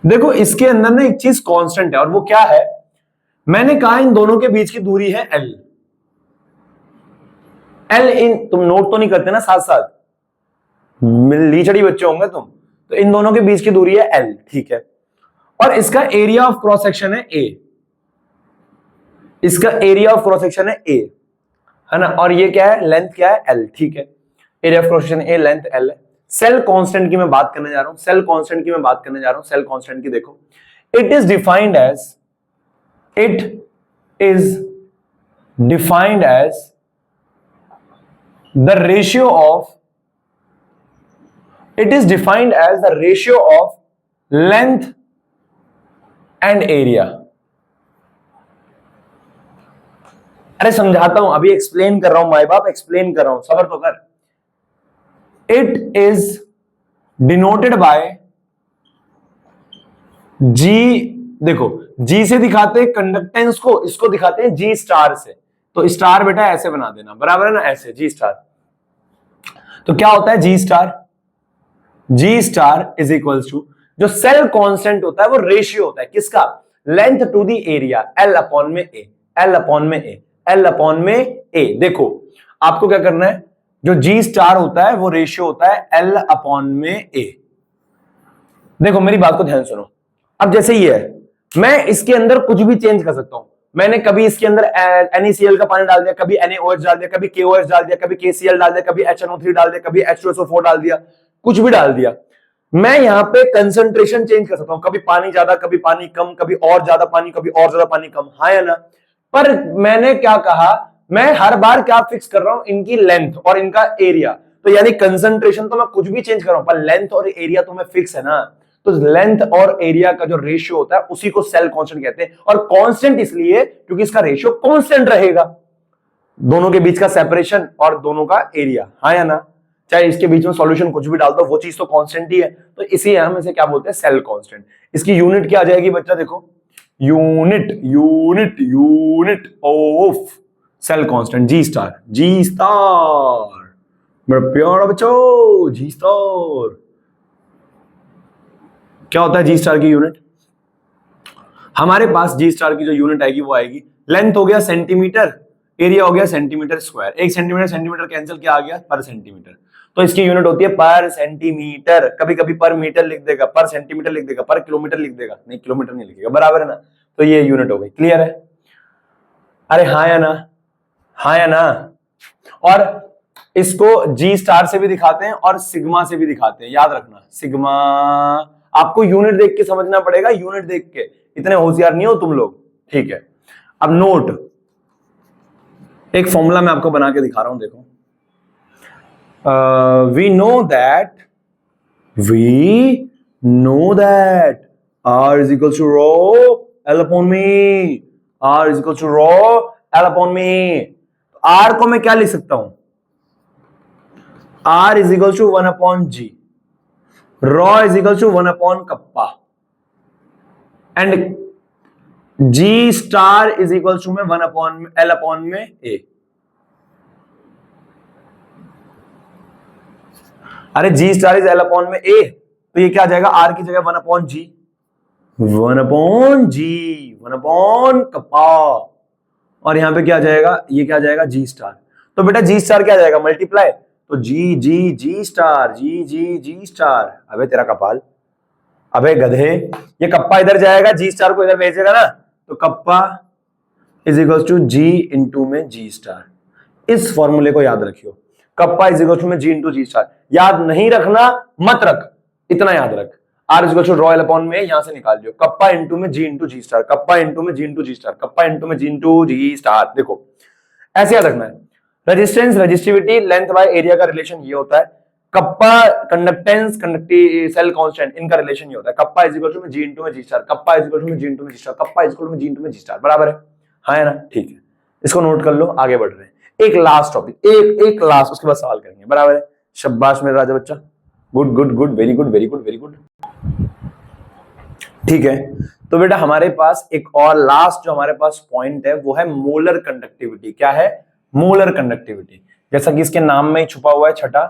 A: देखो इसके अंदर ना एक चीज कांस्टेंट है, और वो क्या है? मैंने कहा इन दोनों के बीच की दूरी है एल। एल इन, तुम नोट तो नहीं करते ना साथ साथ, लीचड़ी बच्चे होंगे तुम, तो इन दोनों के बीच की दूरी है एल, ठीक है। और इसका एरिया ऑफ क्रॉस सेक्शन है ए। इसका एरिया ऑफ क्रॉस सेक्शन है ना? और ये क्या है? लेंथ क्या है? एल, ठीक है। Area of cross section A, length L है। सेल कांस्टेंट की मैं बात करने जा रहा हूं, सेल कांस्टेंट की मैं बात करने जा रहा हूं। सेल कांस्टेंट की देखो, it is defined as the ratio of it is defined as the ratio of length and area। अरे समझाता हूं, अभी एक्सप्लेन कर रहा हूं, माय बाप एक्सप्लेन कर रहा हूं, सबर तो कर। इट इज डिनोटेड बाय जी। देखो जी से दिखाते हैं कंडक्टेंस को, इसको दिखाते हैं जी स्टार से। तो स्टार बेटा ऐसे बना देना, बराबर है ना? ऐसे जी स्टार। तो क्या होता है G star? G star is equals to, जो सेल कांस्टेंट होता है वो रेशियो होता है किसका? Length to the area, L upon में ए, एल अपॉन में ए, एल अपॉन में ए। देखो आपको क्या करना है, जो जी स्टार होता है वो रेशियो होता है एल अपॉन में ए। देखो मेरी बात को ध्यान सुनो। अब जैसे ये है, मैं इसके अंदर कुछ भी चेंज कर सकता हूं। मैंने कभी इसके अंदर NaCl का पानी डाल दिया, कभी NaOH डाल दिया, कभी KOH डाल दिया, कभी KCl डाल दिया, कभी HNO3 डाल दिया, कभी H2SO4 डाल दिया, कुछ भी डाल दिया। मैं यहां पे कंसंट्रेशन चेंज कर सकता हूं, कभी पानी ज्यादा, कभी पानी कम, कभी और ज्यादा पानी, कभी और ज्यादा पानी कम, हाँ या ना? पर मैंने क्या कहा, मैं हर बार क्या फिक्स कर रहा हूं? इनकी लेंथ और इनका एरिया। तो यानी कंसंट्रेशन तो मैं कुछ भी चेंज कर रहा हूं, पर लेंथ और एरिया तो मैं फिक्स है ना। तो लेंथ और एरिया का जो रेशियो होता है उसी को सेल कांस्टेंट कहते हैं। और कांस्टेंट इसलिए क्योंकि इसका रेशियो कांस्टेंट रहेगा, दोनों के बीच का सेपरेशन और दोनों का एरिया, हाँ या ना? चाहे इसके बीच में सॉल्यूशन कुछ भी डाल दो, वो चीज तो कांस्टेंट ही है। तो इसी हम इसे क्या बोलते हैं? Cell constant. इसकी यूनिट क्या आ जाएगी बच्चा? देखो unit unit unit of cell constant G star, G star मेरा प्यारा बच्चों, जी स्टार। क्या होता है जी स्टार की यूनिट? हमारे पास जी स्टार की जो यूनिट आएगी वो आएगी, लेंथ हो गया सेंटीमीटर, एरिया हो गया सेंटीमीटर स्क्वायर। एक सेंटीमीटर सेंटीमीटर कैंसिल, क्या आ गया? पर सेंटीमीटर। तो इसकी यूनिट होती है पर सेंटीमीटर। कभी कभी पर मीटर लिख देगा, पर सेंटीमीटर लिख देगा, पर किलोमीटर लिख देगा, नहीं किलोमीटर नहीं लिखेगा, बराबर है ना? तो ये यूनिट हो गई, क्लियर है? अरे हाँ या ना? हाँ या ना? और इसको जी स्टार से भी दिखाते हैं और सिग्मा से भी दिखाते हैं, याद रखना सिग्मा। आपको यूनिट देख के समझना पड़ेगा, यूनिट देख के, इतने होशियार नहीं हो तुम लोग, ठीक है? अब नोट, एक फॉर्मूला मैं आपको बना के दिखा रहा हूं, देखो। We know that R is equals to rho L upon me, R is equals to rho L upon me। R को मैं क्या लिख सकता हूं? R is equals to 1 upon G, rho is equals to 1 upon kappa, and G star is equals to में 1 upon L upon में A। अरे G star is L upon में A, तो ये क्या आ जाएगा? R की जगह 1 upon G, 1 upon G, 1 upon kappa, और यहां पे क्या आ जाएगा? ये क्या आ जाएगा? G star। तो बेटा G star क्या आ जाएगा? मल्टीप्लाई। तो जी जी जी स्टार, जी जी जी स्टार। अबे तेरा कपाल, अबे गधे, ये कप्पा इधर जाएगा, जी स्टार को इधर भेजेगा ना, तो kappa is equal to G into में जी स्टार। इस फॉर्मूले को याद रखियो, कप्पा इज इक्वल टू में जी इंटू जी स्टार। याद नहीं रखना मत रख, इतना याद रख, R is equal to rho L upon में, यहां से निकाल लियो, कप्पा इंटू में G into G star, kappa into में G into G star, kappa into में जी इंटू जी स्टार। देखो ऐसे याद रखना है। Resistance, resistivity, length by area का रिलेशन ये होता है। Kappa, conductance, conductive cell constant, इनका रिलेशन ये होता है। कप्पा इज इक्वल टू में जी इंटू में G star, kappa is equal to में जी इंटू में G star, kappa is equal to में जी इंटू में जी स्टार, बराबर है? हाँ है ना? ठीक है, इसको नोट कर लो, आगे बढ़ रहे हैं। एक लास्ट टॉपिक, एक लास्ट, उसके बाद सवाल करेंगे, बराबर है? शाबाश मेरा राजा बच्चा, good good good, very good very good very good. ठीक है, तो बेटा हमारे पास एक और लास्ट जो हमारे पास पॉइंट है वो है मोलर कंडक्टिविटी। क्या है? Molar conductivity. जैसा कि इसके नाम में ही छुपा हुआ है, छठा,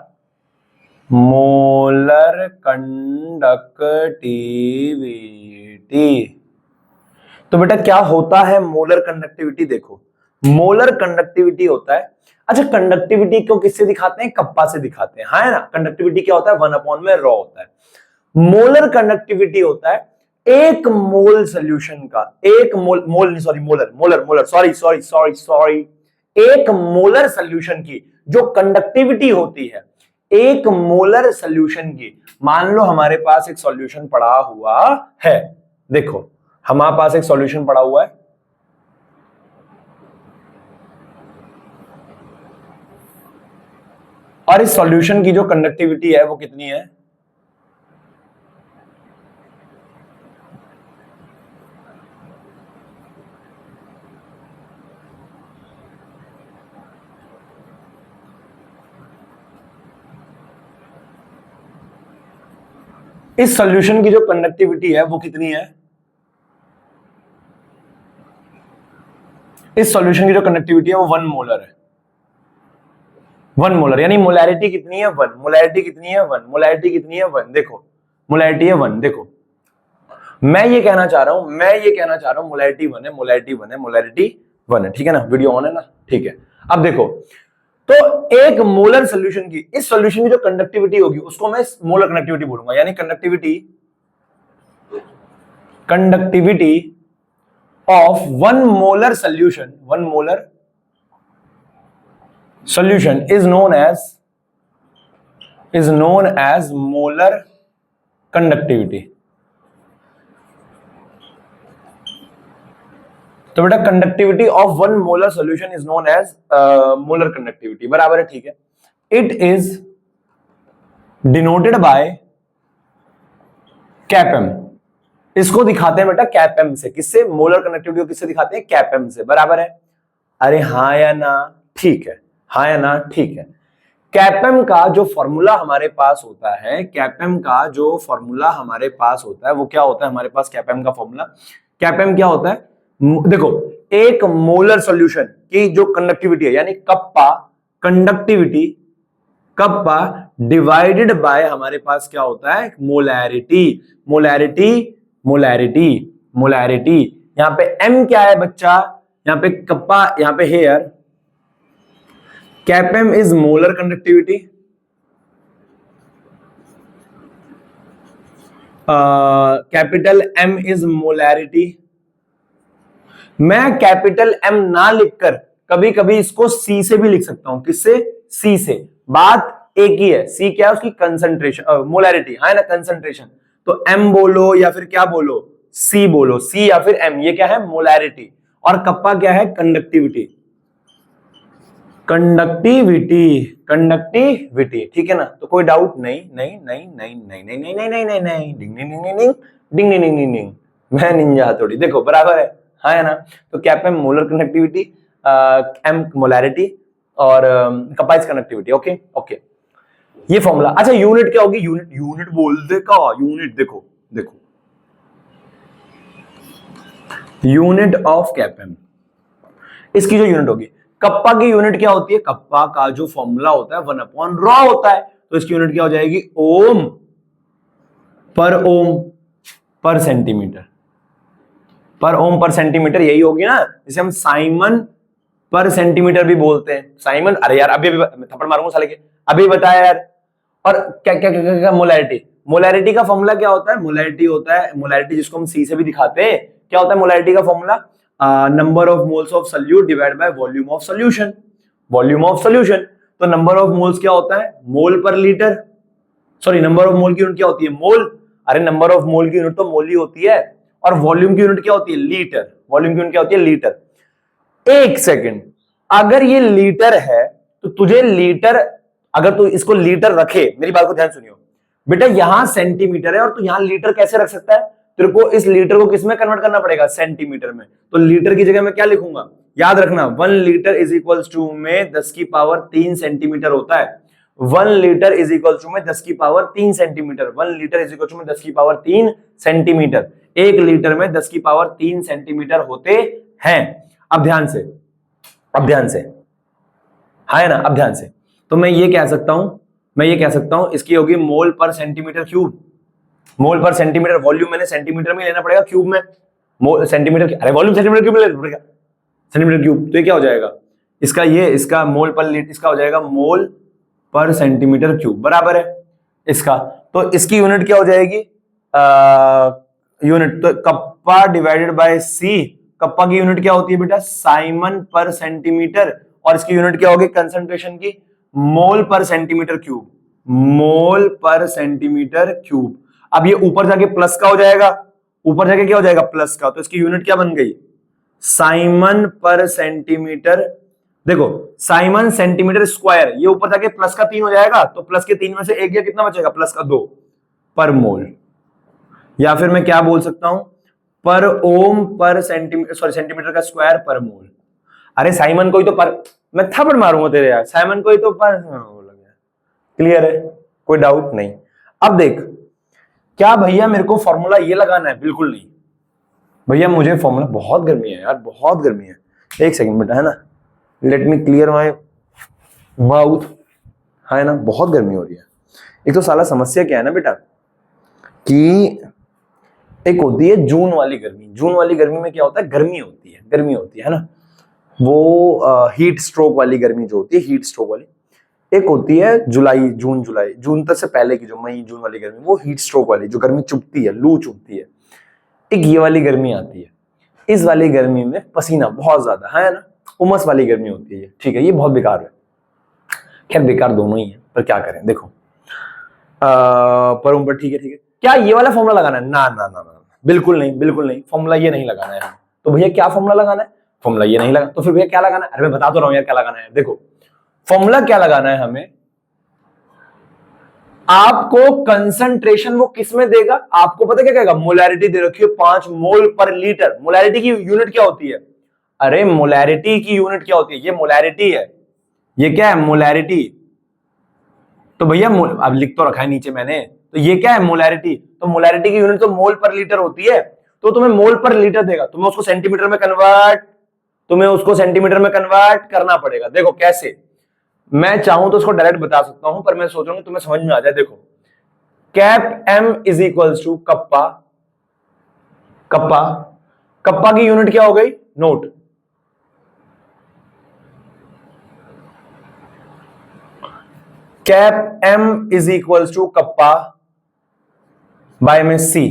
A: मोलर कंडक्टिविटी। तो बेटा क्या होता है मोलर कंडक्टिविटी? देखो, मोलर कंडक्टिविटी होता है, अच्छा कंडक्टिविटी को किससे दिखाते हैं? कप्पा से दिखाते हैं, हाँ है ना? कंडक्टिविटी क्या होता है? 1 में रॉ होता है। मोलर कंडक्टिविटी होता है एक मोल सॉल्यूशन का, एक सॉरी, एक मोलर सॉल्यूशन की जो कंडक्टिविटी होती है, एक मोलर सॉल्यूशन की। मान लो हमारे पास एक सॉल्यूशन पड़ा हुआ है, देखो हमारे पास एक सॉल्यूशन पड़ा हुआ है, और इस सॉल्यूशन की जो कंडक्टिविटी है वो कितनी है? इस सॉल्यूशन की जो कंडक्टिविटी है वो कितनी है? इस सॉल्यूशन की जो कंडक्टिविटी है वो 1 मोलर है। 1 मोलर यानी मोलैरिटी कितनी है? 1। मोलैरिटी कितनी है? 1। मोलैरिटी कितनी है? 1। देखो मोलैरिटी है 1। देखो मैं ये कहना चाह रहा हूं मोलैरिटी 1 है, मोलैरिटी 1 है, मोलैरिटी 1 है, ठीक है ना? वीडियो ऑन है ना? ठीक है, अब देखो, तो एक मोलर सॉल्यूशन की, इस सॉल्यूशन की जो कंडक्टिविटी होगी उसको मैं मोलर कंडक्टिविटी बोलूंगा, यानी conductivity of 1 molar solution, 1 molar solution is known as molar conductivity। तो बेटा conductivity of 1 molar solution is known as molar conductivity, बराबर है? ठीक है, it is denoted by cap M. इसको दिखाते हैं बेटा कैपएम से। किससे? मोलर कंडक्टिविटी को किससे दिखाते हैं? कैपएम से, बराबर है? अरे हाँ या ना? ठीक है, हाँ या ना? ठीक है। कैपएम का जो फॉर्मूला हमारे पास होता है, कैपएम का जो फॉर्मूला हमारे पास होता है वो क्या होता है? हमारे पास कैपएम का फॉर्मूला, कैपएम क्या होता है? देखो, एक मोलर सॉल्यूशन की जो कंडक्टिविटी है, यानी kappa conductivity, kappa divided bye हमारे पास क्या होता है? मोलैरिटी। Molarity molarity molarity. यहां पे एम क्या है बच्चा? यहां पे कप्पा, यहां पे here, cap M is molar conductivity, capital M is molarity. मैं कैपिटल एम ना लिखकर कभी कभी इसको सी से भी लिख सकता हूं। किससे? सी से। बात एक ही है, सी क्या है? उसकी कंसंट्रेशन, मोलैरिटी, है ना? कंसंट्रेशन। तो एम बोलो या फिर क्या बोलो? सी बोलो, सी या फिर एम, ये क्या है? मोलैरिटी। और कप्पा क्या है? कंडक्टिविटी, कंडक्टिविटी, कंडक्टिविटी, ठीक है ना? तो कोई डाउट नहीं? नहीं नहीं नहीं नहीं नहीं नहीं नहीं नहीं नहीं नहीं, डिंग डिंग डिंग डिंग डिंग डिंग डिंग डिंग, मैं निंजा थोड़ी। देखो बराबर है, हाँ है ना? तो cap M molar conductivity, M molarity, और कपाइस कंडक्टिविटी। ओके ओके, ये फॉर्मूला। अच्छा यूनिट क्या होगी? यूनिट, यूनिट बोल दे का यूनिट। देखो देखो, यूनिट ऑफ कैपएम, इसकी जो यूनिट होगी, कप्पा की यूनिट क्या होती है? कप्पा का जो फॉर्मूला होता है 1/ρ होता है, तो इसकी यूनिट क्या हो जाएगी? ओम पर सेंटीमीटर, पर ओम पर सेंटीमीटर, यही होगी ना? जिसे हम साइमन पर सेंटीमीटर भी बोलते हैं। साइमन, अरे यार अभी थप्पड़ मारूंगा साले के, अभी बताया यार। और क्या क्या क्या क्या, मोलैरिटी, मोलैरिटी का फॉर्मूला क्या होता है? मोलैरिटी होता है, मोलैरिटी जिसको हम सी से भी दिखाते हैं, क्या होता है मोलैरिटी का formula? Number of moles of solute divide by volume of solution, volume of solution. तो नंबर ऑफ मोल्स क्या होता है? मोल per litre, sorry number of mole की यूनिट क्या होती है? मोल। अरे नंबर ऑफ मोल की यूनिट तो मोल ही होती है, और वॉल्यूम की यूनिट क्या होती है? लीटर। वॉल्यूम की यूनिट क्या होती है? लीटर। एक सेकंड, अगर ये लीटर है तो तुझे लीटर, अगर तू इसको लीटर रखे, मेरी बात को ध्यान सुनियो बेटा, यहां सेंटीमीटर है और तू यहां लीटर कैसे रख सकता है? तेरे को इस लीटर को किस में कन्वर्ट करना पड़ेगा? सेंटीमीटर में। तो लीटर की जगह मैं क्या लिखूंगा? याद रखना 1 लीटर इज इक्वल टू में 10 की पावर 3 सेंटीमीटर होता है। 1 लीटर इज इक्वल टू में 10 की power 3 centimetre. 1 litre is equal to में 10 की पावर 3 सेंटीमीटर। 1 लीटर में 10 की पावर 3 सेंटीमीटर होते हैं। अब ध्यान से, अब ध्यान से, है ना? अब ध्यान से, तो मैं ये कह सकता हूं, मैं ये कह सकता हूं इसकी होगी मोल पर सेंटीमीटर क्यूब। मोल पर सेंटीमीटर, वॉल्यूम मैंने सेंटीमीटर में लेना पड़ेगा, क्यूब में। मोल सेंटीमीटर, अरे वॉल्यूम सेंटीमीटर क्यूब में लेना पड़ेगा, सेंटीमीटर क्यूब। तो ये क्या हो जाएगा? इसका ये, इसका मोल पर लीटर, इसका हो जाएगा मोल पर सेंटीमीटर क्यूब, बराबर है इसका। तो इसकी यूनिट क्या हो जाएगी? यूनिट तो kappa divided by C. Kappa की यूनिट क्या होती है बेटा? Simon per centimetre. और इसकी यूनिट क्या होगी कंसंट्रेशन की? मोल पर सेंटीमीटर क्यूब, मोल पर सेंटीमीटर क्यूब। अब ये ऊपर जाके प्लस का हो जाएगा, ऊपर जाके क्या हो जाएगा? प्लस का। तो इसकी यूनिट क्या बन गई? Simon per centimetre. देखो साइमन सेंटीमीटर स्क्वायर, ये ऊपर जाके प्लस का 3 हो जाएगा, तो प्लस के 3 में से एक, या कितना बचेगा? प्लस का 2 पर मोल। या फिर मैं क्या बोल सकता हूं? पर ओम पर सेंटीमीटर, सॉरी सेंटीमीटर का स्क्वायर पर मोल। अरे साइमन को ही तो पर, मैं थप्पड़ मारूंगा तेरे यार, साइमन को ही तो पर। क्लियर है? कोई डाउट नहीं। अब देख, क्या भैया मेरे को फॉर्मूला ये लगाना है? बिल्कुल नहीं भैया, मुझे फॉर्मूला, बहुत गर्मी है यार, बहुत गर्मी है। एक सेकंड बेटा, है ना, let me clear my mouth, है ना, बहुत गर्मी हो रही है। एक तो साला समस्या क्या है ना बेटा, कि एक होती है जून वाली गर्मी। जून वाली गर्मी में क्या होता है? गर्मी होती है, गर्मी होती है ना, वो हीट स्ट्रोक वाली गर्मी जो होती है, हीट स्ट्रोक वाली। एक होती है जुलाई, जून जुलाई, जून तक से पहले की जो मई जून वाली गर्मी, वो हीट स्ट्रोक वाली, जो गर्मी चुभती है, लू चुभती है। एक ये वाली गर्मी आती है, इस वाली गर्मी में पसीना बहुत ज्यादा, है ना, उमस वाली गर्मी होती है। ठीक है, ये बहुत बेकार है। खैर बेकार दोनों ही है, पर क्या करें, देखो पर ठीक है, ठीक है। क्या ये वाला फॉर्मूला लगाना है? ना ना ना ना, बिल्कुल नहीं, बिल्कुल नहीं, फॉर्मूला ये नहीं लगाना है। तो भैया क्या फॉर्मूला लगाना है? फॉर्मूला ये नहीं लगा, तो फिर भैया क्या लगाना है? अरे मैं बता तो रहा हूं यार क्या लगाना है। देखो फॉर्मूला क्या लगाना है हमें, आपको कंसंट्रेशन वो किस में देगा? आपको पता क्या कहेगा? मोलैरिटी दे रखी है 5 मोल पर लीटर। मोलैरिटी की यूनिट क्या होती है? अरे मोलैरिटी की यूनिट क्या होती है? ये मोलैरिटी है, ये क्या है? मोलैरिटी। तो भैया अब लिख तो रखा है नीचे मैंने, तो ये क्या है? मोलैरिटी। तो मोलैरिटी की यूनिट तो मोल पर लीटर होती है, तो तुम्हें मोल पर लीटर देगा, तुम्हें उसको सेंटीमीटर में कन्वर्ट, तुम्हें उसको सेंटीमीटर में कन्वर्ट करना पड़ेगा। देखो कैसे, मैं चाहूं तो उसको डायरेक्ट बता सकता हूं, पर मैं सोच रहा हूं तुम्हें समझ में आ जाए। देखो cap M is equals to kappa, kappa, kappa की यूनिट क्या हो गई? Note, cap M is equals to kappa by में सी।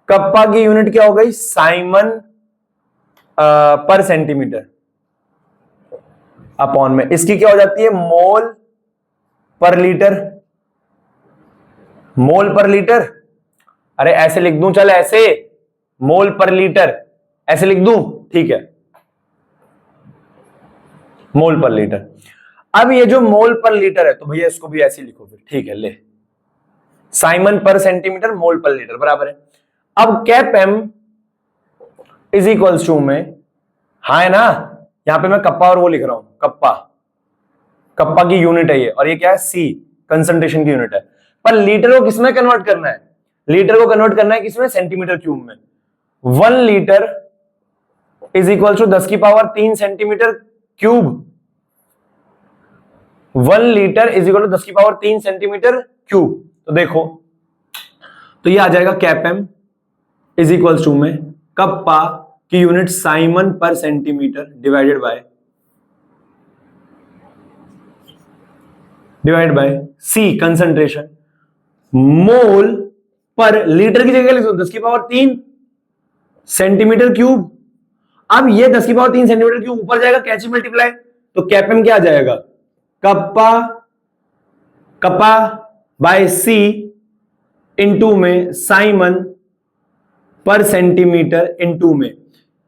A: कप्पा की यूनिट क्या हो गई? साइमन पर सेंटीमीटर अपॉन में, इसकी क्या हो जाती है? मोल पर लीटर, मोल पर लीटर। अरे ऐसे लिख दूं, चल ऐसे, मोल पर लीटर ऐसे लिख दूं, ठीक है, मोल पर लीटर। अब ये जो मोल पर लीटर है, तो भैया इसको भी ऐसे लिखो फिर, ठीक है, ले, साइमन पर सेंटीमीटर मोल पर लीटर बराबर है। अब cap M is equals to में, हाँ है ना, यहां पे मैं कप्पा और वो लिख रहा हूं, कप्पा, कप्पा की यूनिट है ये, और ये क्या है? सी, कंसंट्रेशन की यूनिट है। पर लीटर को किसमें कन्वर्ट करना है? लीटर को कन्वर्ट करना है किसमें? सेंटीमीटर क्यूब में। 1 लीटर इज इक्वल टू 10 की power 3 centimetre cube. 1 litre is equal to 10 की पावर 3 सेंटीमीटर क्यूब। तो देखो, तो ये आ जाएगा cap M is equal to में कप्पा की unit siemens per centimetre divided by divide by C concentration, mole per litre की जगह लिख दो 10⁻³ सेंटीमीटर क्यूब। अब ये 10⁻³ सेंटीमीटर क्यूब ऊपर जाएगा, कैसे मल्टीप्लाई, तो कैपम क्या आ जाएगा, कप्पा कपा बाय सी इंटू में साइमन पर सेंटीमीटर इंटू में,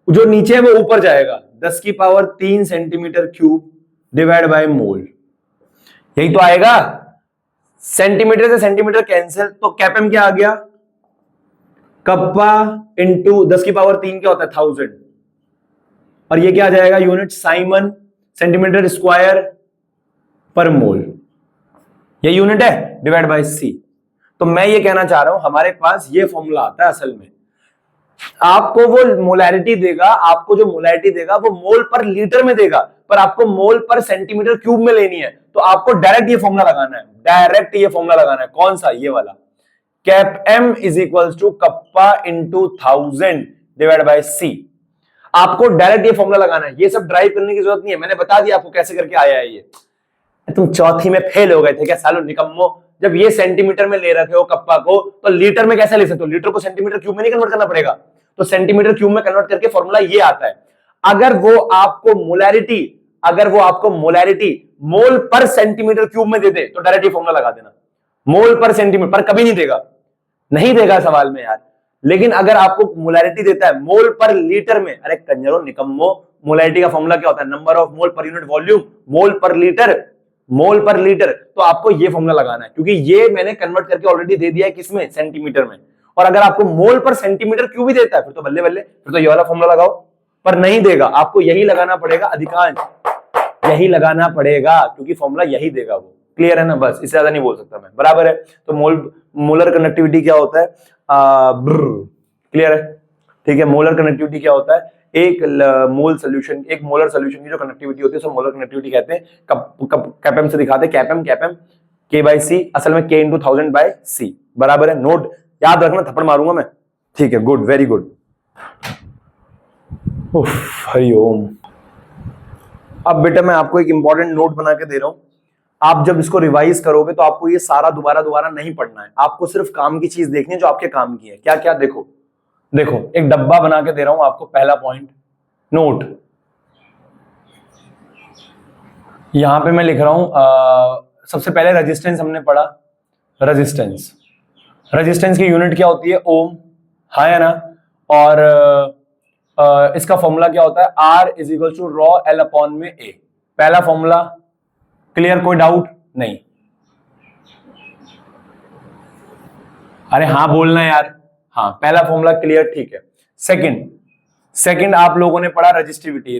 A: जो नीचे है वो ऊपर जाएगा 10⁻³ centimetre cube divide by mole, यही तो आएगा। सेंटीमीटर से सेंटीमीटर कैंसिल, तो कैपम क्या आ गया, कप्पा इंटू 10⁻³ क्या होता है 1000, और ये क्या आ जाएगा यूनिट साइमन सेंटीमीटर स्क्वायर पर मोल, ये यूनिट है डिवाइड बाय सी। तो मैं ये कहना चाह रहा हूं हमारे पास ये फॉर्मूला आता है, असल में आपको वो मोलैरिटी देगा, आपको जो मोलैरिटी देगा वो मोल पर लीटर में देगा, पर आपको मोल पर सेंटीमीटर क्यूब में लेनी है, तो आपको डायरेक्ट ये फॉर्मूला लगाना है, डायरेक्ट ये फॉर्मूला लगाना है। कौन सा, ये वाला, cap M is equals to kappa into 1000 divide by C. आपको डायरेक्ट ये फॉर्मूला लगाना है, ये सब ड्राइव करने की जरूरत नहीं है, मैंने बता दिया आपको कैसे करके आया है ये। तुम चौथी में फेल हो गए थे क्या सालों निकम्मो, जब ये सेंटीमीटर में ले रखे हो कप्पा को, तो लीटर में कैसे ले सकते हो, लीटर को सेंटीमीटर क्यूब में नहीं कन्वर्ट करना पड़ेगा, तो सेंटीमीटर क्यूब में कन्वर्ट करके फॉर्मूला ये आता है। अगर वो आपको मोलैरिटी मोल पर सेंटीमीटर क्यूब में दे दे तो डायरेक्ट ये फॉर्मूला लगा देना, मोल पर सेंटीमीटर पर कभी नहीं देगा सवाल में यार। लेकिन अगर आपको मोलैरिटी देता है मोल पर लीटर में, अरे कंजरो निकम्मो, मोलैरिटी का फॉर्मूला क्या होता है, number of mole per unit volume, mole per litre, तो आपको ये फॉर्मूला लगाना है, क्योंकि ये मैंने कन्वर्ट करके ऑलरेडी दे दिया है किसमें, सेंटीमीटर में। और अगर आपको मोल पर सेंटीमीटर क्यूब भी देता है फिर तो बल्ले बल्ले, फिर तो ये वाला फॉर्मूला लगाओ, पर नहीं देगा, आपको यही लगाना पड़ेगा, अधिकांश यही लगाना पड़ेगा, क्योंकि फॉर्मूला यही देगा वो। क्लियर है ना, बस इससे ज्यादा नहीं बोल सकता मैं, बराबर है। तो मोलर कनेक्टिविटी क्या होता है, क्लियर है, ठीक है। मोलर कनेक्टिविटी क्या होता है, एक मोलर सोल्यूशन की जो कनेक्टिविटी होती है उसे मोलर कनेक्टिविटी कहते हैं। कैपम से दिखाते हैं, कैपम के बाय सी, असल में के इंटू 1000 बाय सी, बराबर है। नोट याद रखना, थप्पड़ मारूंगा मैं, ठीक है, गुड, वेरी गुड। हरिओम। अब बेटा मैं आपको एक इंपॉर्टेंट नोट बना के दे रहा हूं, आप जब इसको रिवाइज करोगे तो आपको ये सारा दोबारा नहीं पढ़ना है, आपको सिर्फ काम की चीज देखनी है जो आपके काम की है। क्या क्या, देखो एक डब्बा बना के दे रहा हूं आपको, पहला पॉइंट नोट, यहां पे मैं लिख रहा हूं सबसे पहले रेजिस्टेंस हमने पढ़ा, रेजिस्टेंस की यूनिट क्या होती है, ओम, हाँ है ना। और इसका फॉर्मूला क्या होता है, R is equal to rho L upon में A, पहला फॉर्मूला क्लियर, कोई डाउट नहीं, अरे हाँ बोलना यार, हाँ पहला फॉर्मूला क्लियर, ठीक है। सेकंड आप लोगों ने पढ़ा रजिस्टिविटी,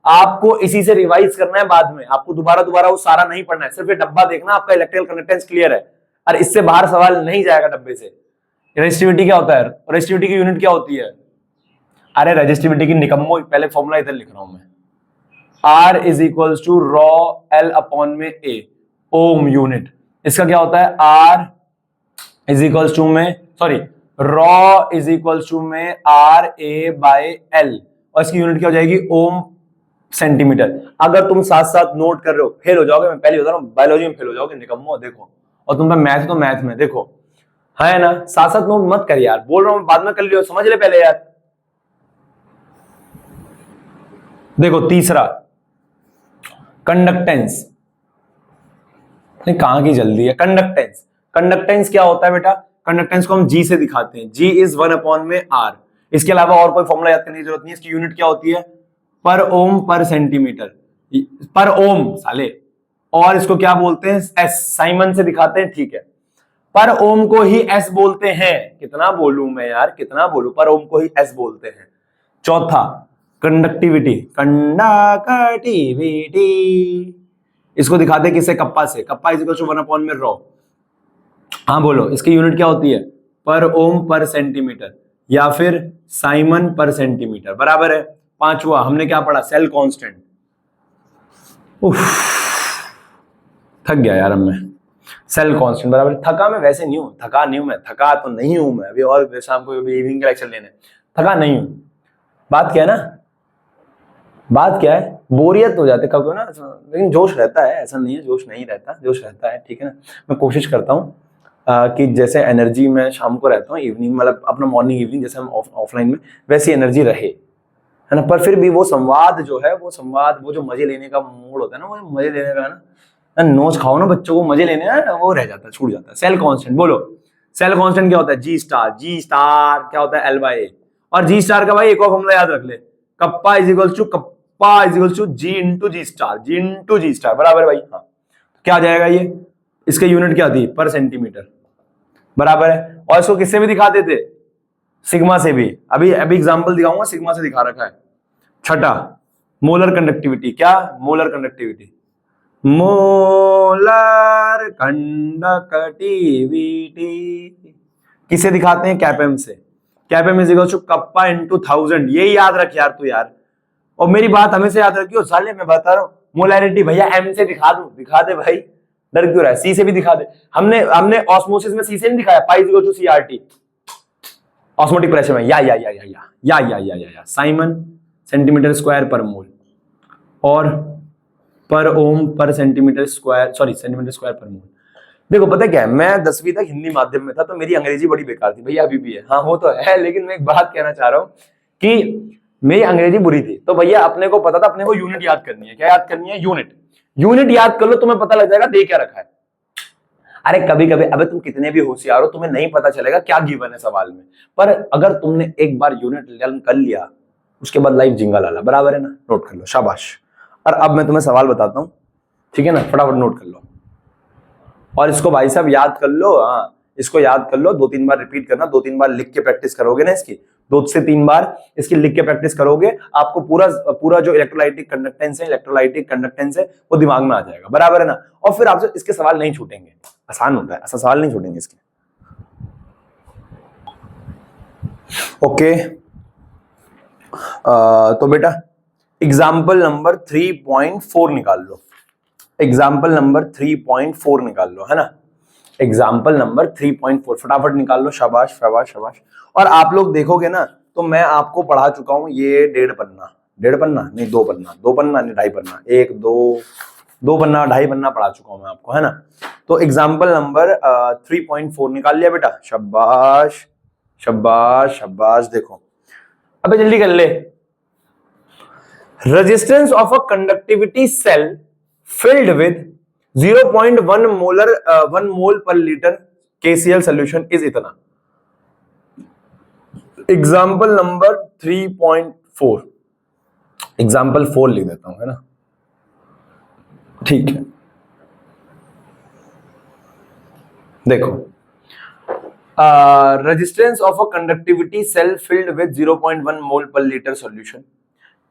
A: आपको इसी से रिवाइज करना है बाद में, आपको दोबारा वो सारा नहीं पढ़ना है, सिर्फ ये डब्बा देखना, आपका इलेक्ट्रिकल कंडक्टेंस क्लियर है, और इससे बाहर सवाल नहीं जाएगा डब्बे से। रजिस्टिविटी क्या होता है, रजिस्टिविटी की यूनिट क्या होती है, अरे रजिस्टिविटी की निकम्मो, पहले फॉर्मूला इधर लिख रहा हूं मैं, R is equal to rho L upon में A, ओम यूनिट। इसका क्या होता है, R इज इक्वल टू में, sorry, rho is equal to में RA बाय L, और इसकी यूनिट क्या हो जाएगी, ओम सेंटीमीटर। अगर तुम साथ साथ नोट कर रहे हो फेल हो जाओगे, मैं पहले बता रहा हूं, बायोलॉजी में फेल हो जाओगे निकम्मो, देखो। और तुम मैथ तो मैथ में देखो, है ना, साथ साथ नोट मत कर यार, बोल रहा हूं बाद में कर लियो, समझ ले पहले यार। देखो तीसरा कंडक्टेंस, कहां की जल्दी है, कंडक्टेंस क्या होता है बेटा, कंडक्टेंस को हम G से दिखाते हैं, G इज 1 अपॉन में R, इसके अलावा और कोई फॉर्मूला याद करने की जरूरत नहीं है। इसकी यूनिट क्या होती है, पर ओम पर सेंटीमीटर, पर ओम साले, और इसको क्या बोलते हैं, S, साइमन से दिखाते हैं, ठीक है। पर ओम को ही S बोलते हैं, कितना बोलूं मैं यार, कितना बोलूं, पर ओम को ही S बोलते हैं। चौथा कंडक्टिविटी, इसको दिखाते हैं किससे, कप्पा से, kappa is equal to 1 upon में रॉ, हाँ बोलो, इसकी यूनिट क्या होती है, पर ओम पर सेंटीमीटर या फिर साइमन पर सेंटीमीटर, बराबर है। पांचवा हमने क्या पढ़ा, सेल कांस्टेंट, थक गया यार अब मैं, सेल कांस्टेंट बराबर, थका मैं वैसे नहीं हूं, थका तो नहीं हूं मैं अभी, और शाम को इवनिंग का लेक्चर लेने, थका नहीं हूं। बात क्या है ना, बात क्या है, बोरियत हो जाते कभी ना, लेकिन जोश रहता है, ऐसा नहीं है जोश नहीं रहता, जोश रहता है, ठीक है ना। मैं कोशिश करता हूँ कि जैसे एनर्जी मैं शाम को रहता हूँ, इवनिंग मतलब अपना मॉर्निंग इवनिंग जैसे हम ऑफलाइन में वैसी एनर्जी रहे, है ना। पर फिर भी वो संवाद जो है, वो संवाद, वो जो मजे लेने का मूड होता है ना, वो मजे लेने का ना, नोच खाओ ना बच्चों को, मजे लेने का वो रह जाता है, छूट जाता है। सेल कांस्टेंट बोलो, सेल कांस्टेंट क्या होता है? जी स्टार, जी स्टार क्या होता है? L/A। और जी स्टार का भाई एक और फॉर्मूला याद रख ले, kappa is equal to kappa is equal to G into G star, G into G star, बराबर भाई। हाँ, क्या आ जाएगा ये? इसके यूनिट क्या थी? पर सेंटीमीटर, बराबर है। और इसको किससे भी दिखाते थे? सिग्मा से भी। अभी अभी एग्जांपल दिखाऊंगा, सिग्मा से दिखा रखा है। छठा, मोलर कंडक्टिविटी। क्या? मोलर कंडक्टिविटी, मोलर कंडक्टिविटी किसे दिखाते हैं? कैपेम से। Cap M is equal to kappa into 1000, यही याद रख यार तू यार। और मेरी बात हमेशा याद रखियो साले, मैं बता रहा हूं मोलैरिटी भैया एम से दिखा दूं, दिखा दे भाई, डर क्यों रहा है? सी से भी दिखा दे। हमने हमने ऑस्मोसिस में सी से नहीं दिखाया, pi is equal to CRT osmotic pressure में, या साइमन सेंटीमीटर स्क्वायर पर मोल और पर ओम पर centimetre square, sorry centimetre square पर मोल। देखो पता क्या है, मैं 10वीं तक हिंदी माध्यम में था तो मेरी अंग्रेजी बड़ी बेकार थी भैया, अभी भी है, हाँ वो तो है, लेकिन मैं एक बात कहना चाह रहा हूं कि मेरी अंग्रेजी बुरी थी। तो भैया अपने को पता था अपने को यूनिट याद करनी है। क्या याद करनी है? यूनिट। यूनिट याद कर लो, तुम्हें पता लग जाएगा दे क्या रखा है। अरे कभी कभी, अबे तुम कितने भी होशियार हो, तुम्हें नहीं पता चलेगा क्या गिवन है सवाल में, पर अगर तुमने एक बार यूनिट लर्न कर लिया, उसके बाद लाइफ जिंगा लाला, बराबर है ना। नोट कर लो, शाबाश। और अब मैं तुम्हें सवाल बताता हूं, ठीक है ना, फटाफट नोट कर लो। और इसको भाई साहब याद कर लो, हाँ इसको याद कर लो, 2-3 बार रिपीट करना, 2-3 बार लिख के प्रैक्टिस करोगे ना इसकी, 2 से 3 बार इसकी लिख के प्रैक्टिस करोगे, आपको पूरा पूरा जो इलेक्ट्रोलाइटिक कंडक्टेंस है वो दिमाग में आ जाएगा, बराबर है ना। और फिर आपसे इसके सवाल नहीं छूटेंगे, आसान होता है, ऐसा सवाल नहीं छूटेंगे इसके। ओके, तो बेटा एग्जाम्पल नंबर 3.4 निकाल लो, एग्जाम्पल नंबर 3.4 निकाल लो, है ना। एग्जाम्पल नंबर 3.4 फटाफट निकाल लो, शाबाश शाबाश शाबाश। और आप लोग देखोगे ना तो मैं आपको पढ़ा चुका हूं ये 1.5 पन्ना, 1.5 पन्ना नहीं 2 पन्ना, 2 पन्ना नहीं 2.5 पन्ना, 1 2 पन्ना 2.5 पन्ना पढ़ा चुका हूं मैं आपको, है ना। तो एग्जाम्पल नंबर 3.4 निकाल लिया बेटा, शाबाश शाबाश शाबाश। देखो अबे जल्दी कर ले। Resistance of a conductivity cell filled with 0.1 molar 1 mole per liter KCl solution is इतना। एग्जाम्पल नंबर 3.4, एग्जाम्पल 4 लिख देता हूं, है ना, ठीक है। देखो resistance of a conductivity cell filled with 0.1 mole per litre solution.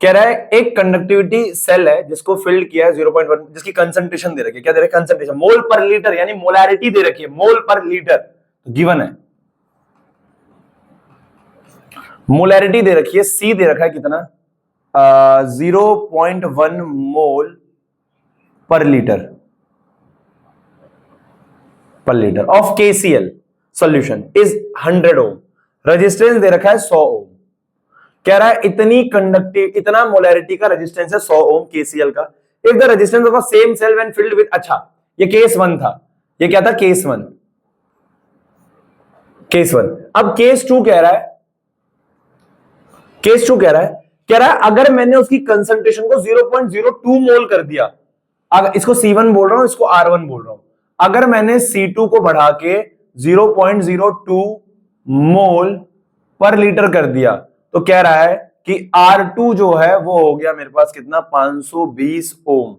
A: कह रहा है एक कंडक्टिविटी सेल है जिसको फिल्ड किया है 0.1, जिसकी कंसंट्रेशन दे रखी है, क्या दे रखी है? कंसंट्रेशन, मोल पर लीटर यानी मोलैरिटी दे रखी है, मोल पर लीटर गिवन है, मोलैरिटी दे रखी है, सी दे रखा है कितना? 0.1 mole per litre of KCl solution is 100 ohm, resistance दे रखा है 100 ओम। कह रहा है इतनी कंडक्टिव, इतना मोलैरिटी का रेजिस्टेंस है 100 ओम KCl का। If the resistance of a same cell when filled with, अच्छा ये केस 1 था, ये क्या था? Case 1, case 1। अब केस 2 कह रहा है, केस 2 कह रहा है अगर मैंने उसकी कंसंट्रेशन को 0.02 मोल कर दिया, अगर इसको C1 बोल रहा हूं, इसको R1 बोल रहा हूं, अगर मैंने C2 को बढ़ा के 0.02 मोल पर लीटर कर दिया तो कह रहा है कि R2 जो है वो हो गया मेरे पास कितना? 520 ohm.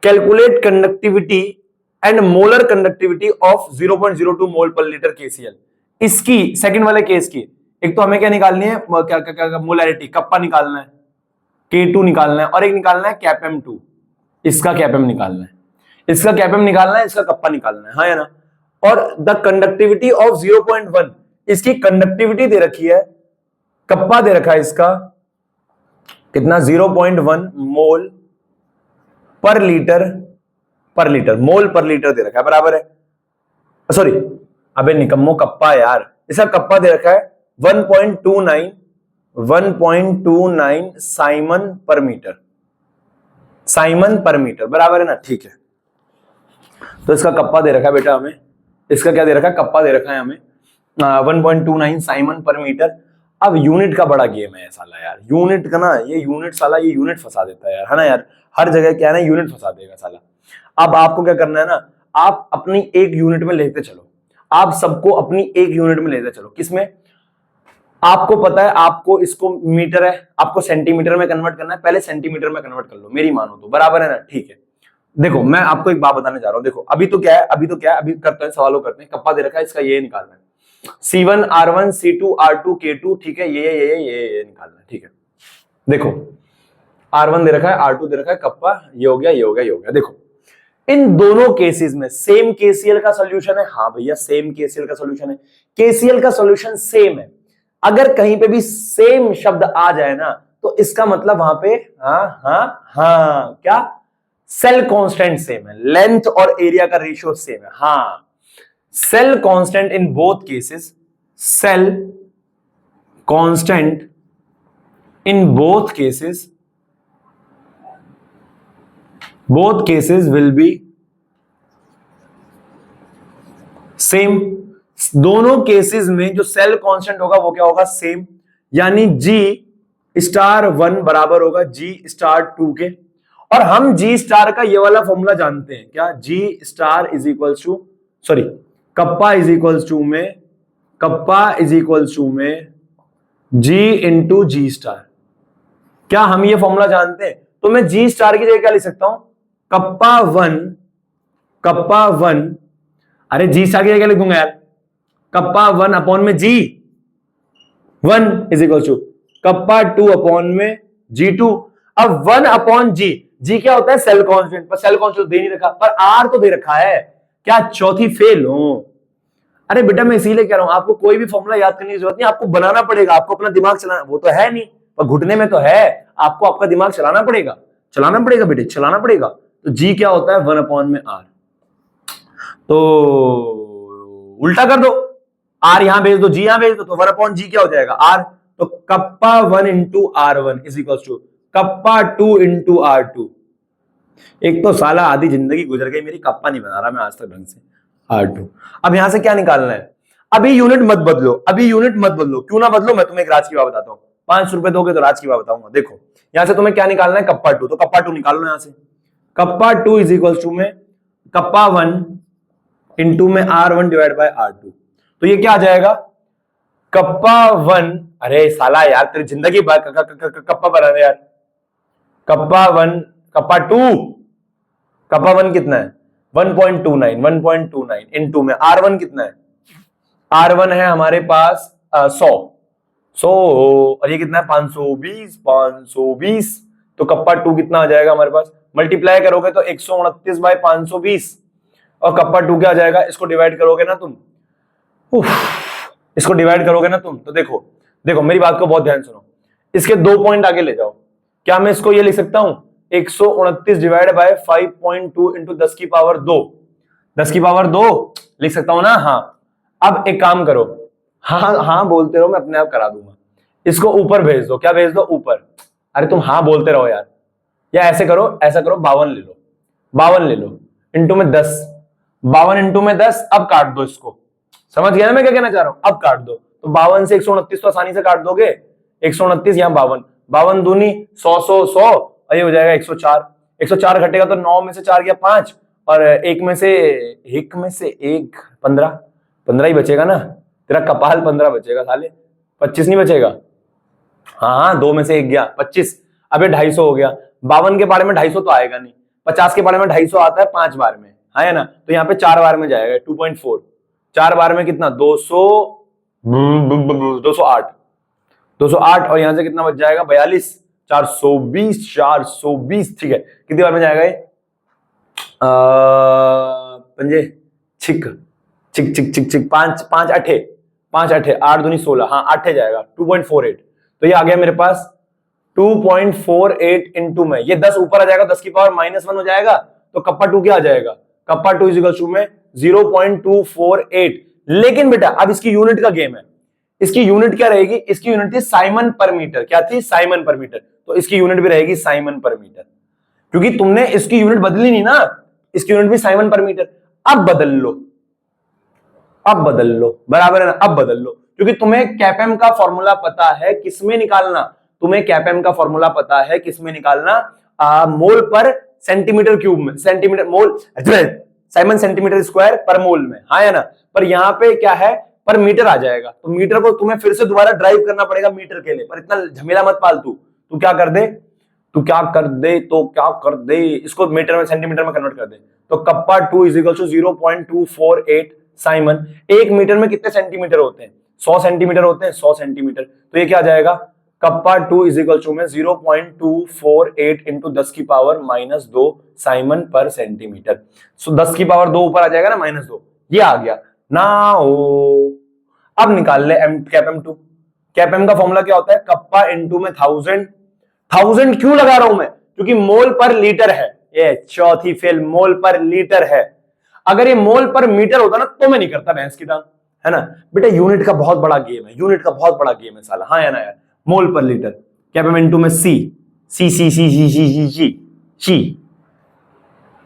A: Calculate conductivity and molar conductivity of 0.02 mole per litre KCl। इसकी सेकंड वाले केस की, एक तो हमें क्या निकालनी है? क्या मोलैरिटी, कप्पा निकालना है, K2 निकालना है, और एक निकालना है कैपेम2, इसका कैपेम निकालना है, इसका कैपेम निकालना है, इसका कप्पा निकालना है, हाँ या ना। और द कंडक्टिविटी ऑफ 0.1, इसकी कंडक्टिविटी दे रखी है, कप्पा दे रखा है इसका कितना? 0.1 मोल पर लीटर, मोल पर लीटर दे रखा है, बराबर है। सॉरी अबे निकम्मो, कप्पा यार, इसका कप्पा दे रखा है 1.29 साइमन पर मीटर, साइमन पर मीटर, बराबर है ना, ठीक है। तो इसका कप्पा दे रखा है बेटा हमें, इसका क्या दे रखा है, कप्पा दे रखा है हमें 1.29 साइमन पर मीटर। अब यूनिट का बड़ा गेम है साला यार, यूनिट का ना, ये यूनिट साला, ये यूनिट फंसा देता है यार, है ना यार, हर जगह क्या है ना, यूनिट फंसा देगा साला। अब आपको क्या करना है ना, आप अपनी एक यूनिट में लेते चलो, आप सबको अपनी एक यूनिट में लेते चलो। किसमें? आपको पता है, आपको इसको मीटर है, आपको सेंटीमीटर में कन्वर्ट करना है, पहले सेंटीमीटर में कन्वर्ट कर लो, मेरी मानो तो, बराबर है ना, ठीक है। देखो मैं आपको एक बात बताने जा रहा हूं, देखो अभी तो क्या है, अभी करते हैं, सवालों करते हैं। कप्पा दे रखा है, इसका ये निकालना है, C1 R1 C2 R2 K2, ठीक है, ये निकालना है, ठीक है। देखो R1 दे रखा है, R2 दे रखा है, कप्पा ये हो गया, ये हो गया, ये हो गया। देखो इन दोनों केसेस में सेम KCL का सॉल्यूशन है, हाँ भैया सेम KCL का सॉल्यूशन है, KCL का सॉल्यूशन सेम है। अगर कहीं पे भी सेम शब्द आ जाए ना, तो इसका मतलब वहां पे हाँ क्या, सेल कांस्टेंट सेम है, लेंथ और एरिया का रेशियो सेम है, हाँ cell constant in both cases, cell constant in both cases will be same. दोनों केसेस में जो सेल कांस्टेंट होगा वो क्या होगा, सेम, यानी G*1 बराबर होगा G*2 के। और हम G* का ये वाला फॉर्मूला जानते हैं, क्या, G* is equals to, sorry kappa is equals to में G इंटू G*। क्या हम ये फॉर्मूला जानते हैं? तो मैं G* की जगह क्या लिख सकता हूं, कप्पा वन, अरे G* की जगह क्या लिखूंगा यार, कप्पा 1 अपॉन में G1 is equal to kappa 2 upon में G2। अब 1 अपॉन G क्या होता है, सेल कांस्टेंट, पर सेल कांस्टेंट दे नहीं रखा, पर R तो दे रखा है, क्या चौथी फेल हो? अरे बेटा मैं इसीलिए कह रहा हूं, आपको कोई भी फॉर्मूला याद करने की जरूरत नहीं, आपको बनाना पड़ेगा, आपको अपना दिमाग चलाना, वो तो है नहीं पर घुटने में तो है, आपको आपका दिमाग चलाना पड़ेगा बेटे, चलाना पड़ेगा। तो G क्या होता है, 1 अपॉन में R, तो उल्टा कर दो, R यहां भेज दो, G यहां भेज दो, तो 1 अपॉन G क्या हो जाएगा, R। तो kappa 1 into R1 is equal to kappa 2 into R2। एक तो साला आधी जिंदगी गुजर गई मेरी, कप्पा नहीं बना रहा मैं आज तक ढंग से, R2। अब यहां से क्या निकालना है, अभी यूनिट मत बदलो, क्यों ना बदलो, मैं तुम्हें एक राज की बात बताता हूं, 5 रुपए दोगे तो राज की बात बताऊंगा। देखो यहां से तुम्हें क्या निकालना है, कप्पा 2, तो कप्पा 2 निकाल लो यहां से, कप्पा 2 इज इक्वल टू में कप्पा 1 इंटू में R1 डिवाइड बाय R2। तो ये क्या आ जाएगा, कप्पा 1, अरे साला यार तेरी जिंदगी कप्पा बना रहे यार, कप्पा 1 कप्पा 1 कितना है, 1.29 इंटू में R1 कितना है, R1 है हमारे पास 100 और ये कितना है 520। तो कप्पा 2 कितना आ जाएगा हमारे पास, मल्टीप्लाई करोगे तो 129 बाय 520, और कप्पा 2 क्या आ जाएगा, इसको डिवाइड करोगे ना तुम, तो देखो मेरी बात को बहुत ध्यान सुनो, इसके 2 पॉइंट आगे ले जाओ। क्या मैं इसको ये लिख सकता हूं, 129 डिवाइड बाय 5.2 इंटू 10 की पावर 2 लिख सकता हूं ना, हाँ। अब एक काम करो, हाँ बोलते रहो, मैं अपने आप करा दूंगा, इसको ऊपर भेज दो, क्या भेज दो, ऊपर। अरे तुम हाँ बोलते रहो यार, या ऐसा करो 52 ले लो इंटू में 10, 52 इंटू में 10, अब काट दो इसको, समझ गया ना मैं क्या कहना चाह रहा हूं, अब काट दो, तो 52 से 129 तो आसानी से काट दोगे, 129 यहां 52 दूनी 100 और ये हो जाएगा 104 घटेगा तो 9 में से 4 गया 5, और एक में से 15 ही बचेगा ना, तेरा कपाल 15 बचेगा साले, 25 नहीं बचेगा, हाँ 2 में से 1 गया 25, अब ये 250 हो गया। 52 के बारे में 250 तो आएगा नहीं, 50 के बारे में 250 आता है 5 बार में, है ना, तो यहाँ पे 4 बार में जाएगा 2.4, 4 बार में कितना 208 और यहां से कितना बच जाएगा 42, 420, ठीक है, कितनी बार में जाएगा ये, पंजे छिक 5 अठे 8 दूनी 16, हाँ 8 जाएगा 2.48, तो ये आ गया मेरे पास 2.48 इंटू में, ये 10 ऊपर आ जाएगा, 10 की पावर -1 हो जाएगा, तो कप्पा 2 क्या आ जाएगा, कप्पा 2 इज इक्वल टू में 0.248। लेकिन बेटा अब इसकी यूनिट का गेम है, इसकी यूनिट क्या रहेगी, इसकी यूनिट थी साइमन पर मीटर, क्या थी, साइमन पर मीटर, तो इसकी यूनिट भी रहेगी साइमन पर मीटर। क्योंकि तुमने इसकी यूनिट बदली नहीं ना, इसकी यूनिट भी साइमन पर मीटर। अब बदल लो, अब बदल लो, बराबर है ना, अब बदल लो, क्योंकि तुम्हें कैपेम का फॉर्मूला पता है किसमें निकालना, तुम्हें कैपेम का फॉर्मूला पता है किसमें निकालना, मोल पर सेंटीमीटर क्यूब में, सेंटीमीटर मोल साइमन सेंटीमीटर स्क्वायर पर मोल में, हाँ या ना। पर यहां पे क्या है, पर मीटर आ जाएगा, तो मीटर को तुम्हें फिर से दोबारा ड्राइव करना पड़ेगा मीटर के लिए, पर इतना झमेला मत पालतू। तू क्या कर दे, तू क्या कर दे, तो क्या कर दे, इसको मीटर में सेंटीमीटर में कन्वर्ट कर दे। तो kappa 2 is equal to 0.248 siemens. एक मीटर में कितने सेंटीमीटर होते हैं, 100 सेंटीमीटर होते हैं, 100 सेंटीमीटर। तो ये क्या आ जाएगा, कप्पा 2 इज इक्वल टू में 0.248 इंटू 10 की पावर -2 साइमन पर सेंटीमीटर। सो 10 की पावर 2 ऊपर आ जाएगा ना, -2, ये आ गया ना। अब निकाल ले कैपेम 2। कैपेम का फॉर्मूला क्या होता है, कप्पा इंटू में 1000 क्यों लगा रहा हूं मैं, क्योंकि मोल पर लीटर है, ये चौथी फेल, मोल पर लीटर है। अगर ये मोल पर मीटर होता ना तो मैं नहीं करता भैंस की टांग, है ना बेटा। यूनिट का बहुत बड़ा गेम है, यूनिट का बहुत बड़ा गेम है साला, हाँ या ना यार। मोल पर लीटर, कैपेम इनटू में C C C C C C C C C.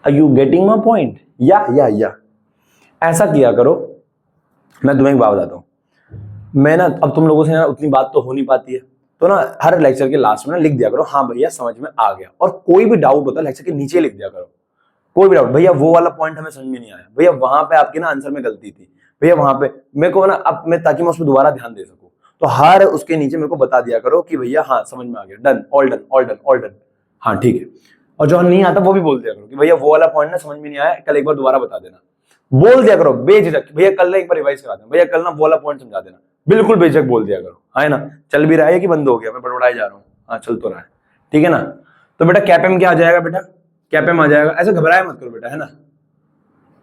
A: Are you getting my point? या ऐसा किया करो। मैं तुम्हें एक बात बताता हूं, मैं ना अब तुम लोगों से ना उतनी बात तो हो नहीं पाती है, तो ना हर लेक्चर के लास्ट में ना लिख दिया करो, हाँ भैया समझ में आ गया। और कोई भी डाउट होता है लेक्चर के नीचे लिख दिया करो, कोई भी डाउट, भैया वो वाला पॉइंट हमें समझ में नहीं आया, भैया वहां पे आपके ना आंसर में गलती थी, भैया वहां पे मेरे को ना, अब मैं ताकि मैं उस पर दोबारा ध्यान दे सकूं, तो हर उसके नीचे मेरे को बता दिया करो कि भैया हाँ समझ में आ गया, done, all done, all done, all done, हाँ ठीक है। और जो नहीं आता वो भी बोल दिया करो कि भैया वो वाला पॉइंट ना समझ में नहीं आया, कल एक बार दोबारा बता देना, बोल दिया करो बेझिझक, भैया कल एक बार रिवाइज करा देना, भैया कल ना वो वाला पॉइंट समझा देना, बिल्कुल बेझिझक बोल दिया करो, है ना। चल भी रहा है कि बंद हो गया, मैं बड़बड़ाए जा रहा हूँ, हाँ चल तो रहा है, ठीक है ना। तो बेटा कैपेम क्या आ जाएगा, बेटा कैपेम आ जाएगा, ऐसे घबराए मत करो बेटा, है ना,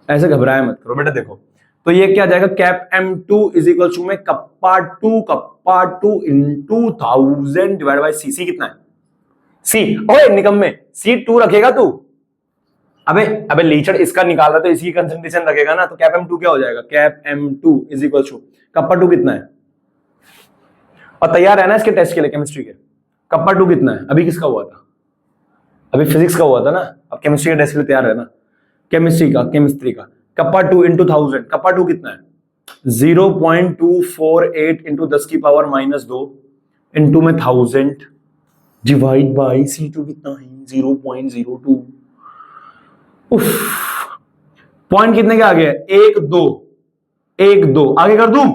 A: ऐसे घबराए मत करो बेटा। देखो तो ये क्या आ जाएगा, cap M2 is equal to में kappa 2 into 1000 divide by C कितना है, सी, ओए निकम्मे, C2 रखेगा तू, अबे लीचर इसका निकाल रहा तो इसी कंसंट्रेशन रखेगा ना, तो कैप M2 क्या हो जाएगा, cap M2 is equal to kappa 2 कितना है, और तैयार है ना इसके टेस्ट के लिए केमिस्ट्री के, कप्पा 2 कितना है, अभी किसका हुआ था, अभी फिजिक्स का हुआ था ना, अब केमिस्ट्री के टेस्ट के लिए तैयार है ना, केमिस्ट्री का कप्पा 2 इंटू 1000, कप्पा 2 कितना है 0.248 इंटू 10 की पावर -2 इंटू में 1000 डिवाइड बाई C2 कितना है 0.02। पॉइंट कितने के आगे है, 1 2 आगे कर दूं,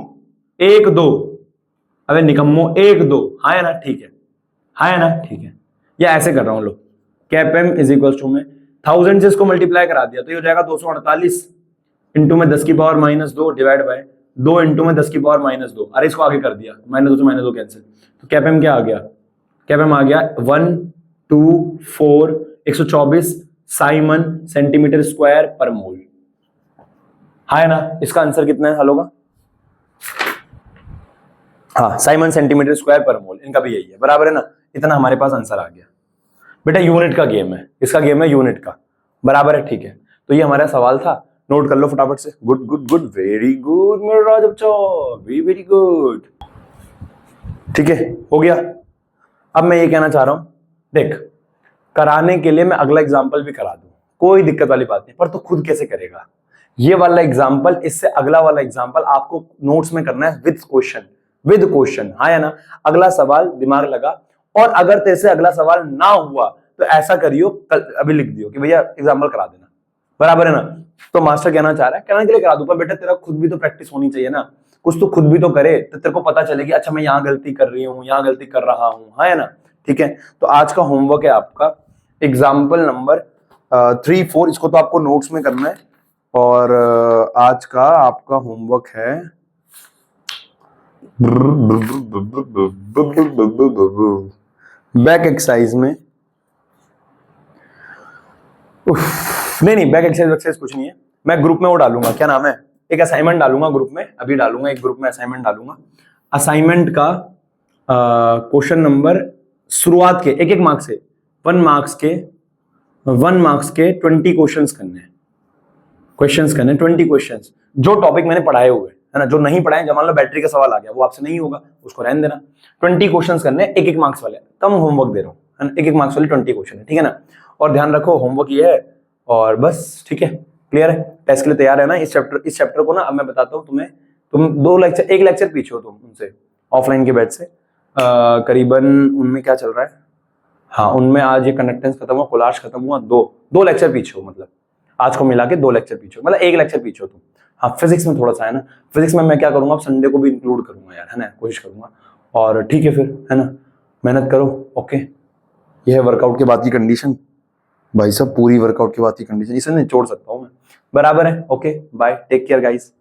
A: 1 2, अबे निकम्मो 1 2, हाँ है ना, ठीक है, हाँ है ना, ठीक है। या ऐसे कर रहा हूं, लो cap M is equal to में 1000 से इसको मल्टीप्लाई करा दिया तो ये हो जाएगा 248 इंटू में 10 की पावर -2 डिवाइड बाय 2 इंटू में 10 की पावर -2, अरे इसको आगे कर दिया, -2 से -2 कैंसिल, तो कैप M क्या आ गया, कैप M आ गया 124 124 साइमन सेंटीमीटर स्क्वायर पर मोल, है ना। इसका आंसर कितना है हलो का, हाँ साइमन सेंटीमीटर स्क्वायर पर मोल, इनका भी यही है, बराबर है ना, इतना हमारे पास आंसर आ गया। बेटा यूनिट का गेम है, इसका गेम है यूनिट का, बराबर है, ठीक है। तो ये हमारा सवाल था, नोट कर लो फटाफट से, good good good, very good मेरे राज बच्चों, वेरी वेरी गुड, ठीक है, हो गया। अब मैं ये कहना चाह रहा हूं, देख कराने के लिए मैं अगला एग्जाम्पल भी करा दूं, कोई दिक्कत वाली बात नहीं, पर तो खुद कैसे करेगा, ये वाला एग्जाम्पल, इससे अगला वाला एग्जाम्पल आपको नोट्स में करना है विद क्वेश्चन, हाँ या ना। अगला सवाल दिमाग लगा, और अगर तेरे से अगला सवाल ना हुआ तो ऐसा करियो, अभी लिख दियो कि भैया एग्जाम्पल करा देना, बराबर है ना। तो मास्टर कहना चाह रहा है, कहने के लिए करा दूं, पर बेटा तेरा खुद भी तो प्रैक्टिस होनी चाहिए ना, कुछ तो खुद भी तो करे, तो तेरे को पता चले कि अच्छा मैं यहाँ गलती कर रही हूँ, यहाँ गलती कर रहा हूँ, हाँ है ना, ठीक है। तो आज का होमवर्क है आपका एग्जाम्पल नंबर 3 4, इसको तो आपको नोट्स में करना है, और आज का आपका होमवर्क है बैक एक्सरसाइज में, नहीं बैक एक्सरसाइज कुछ नहीं है, मैं ग्रुप में वो डालूंगा, क्या नाम है, एक असाइनमेंट डालूंगा ग्रुप में, अभी डालूंगा एक ग्रुप में असाइनमेंट डालूंगा, असाइनमेंट का क्वेश्चन नंबर शुरुआत के एक मार्क्स से 1 मार्क्स के 20 क्वेश्चंस करने हैं, 20 क्वेश्चंस, जो टॉपिक मैंने पढ़ाए हुए है ना, जो नहीं पढ़ाए, जब मान लो बैटरी का सवाल आ गया वो आपसे नहीं होगा, उसको रहने देना, 20 क्वेश्चंस करने, एक मार्क्स वाले, कम होमवर्क दे रहा हूँ, है ना, एक मार्क्स वाले 20 क्वेश्चन है, ठीक है ना। और ध्यान रखो होमवर्क ये है, और बस ठीक है, क्लियर है, टेस्ट के लिए तैयार है ना। इस चैप्टर को ना अब मैं बताता हूँ तुम्हें, तुम एक लेक्चर पीछे हो तुम उनसे, ऑफलाइन के बैच से, करीबन उनमें क्या चल रहा है, हाँ उनमें आज ये कंडक्टेंस खत्म हुआ, कोलाज खत्म हुआ, दो लेक्चर पीछे हो, मतलब आज को मिला के 2 लेक्चर पीछे हो, मतलब 1 लेक्चर पीछे हो तुम। हाँ फिजिक्स में थोड़ा सा है ना, फिजिक्स में मैं क्या करूंगा, अब संडे को भी इंक्लूड करूंगा यार, है ना, कोशिश करूंगा। और ठीक है फिर, है ना, मेहनत करो। ओके, ये है वर्कआउट के बाद की कंडीशन भाई साहब, पूरी वर्कआउट के बाद की कंडीशन, इसे निचोड़ सकता हूँ मैं, बराबर है। Okay bye, take care guys.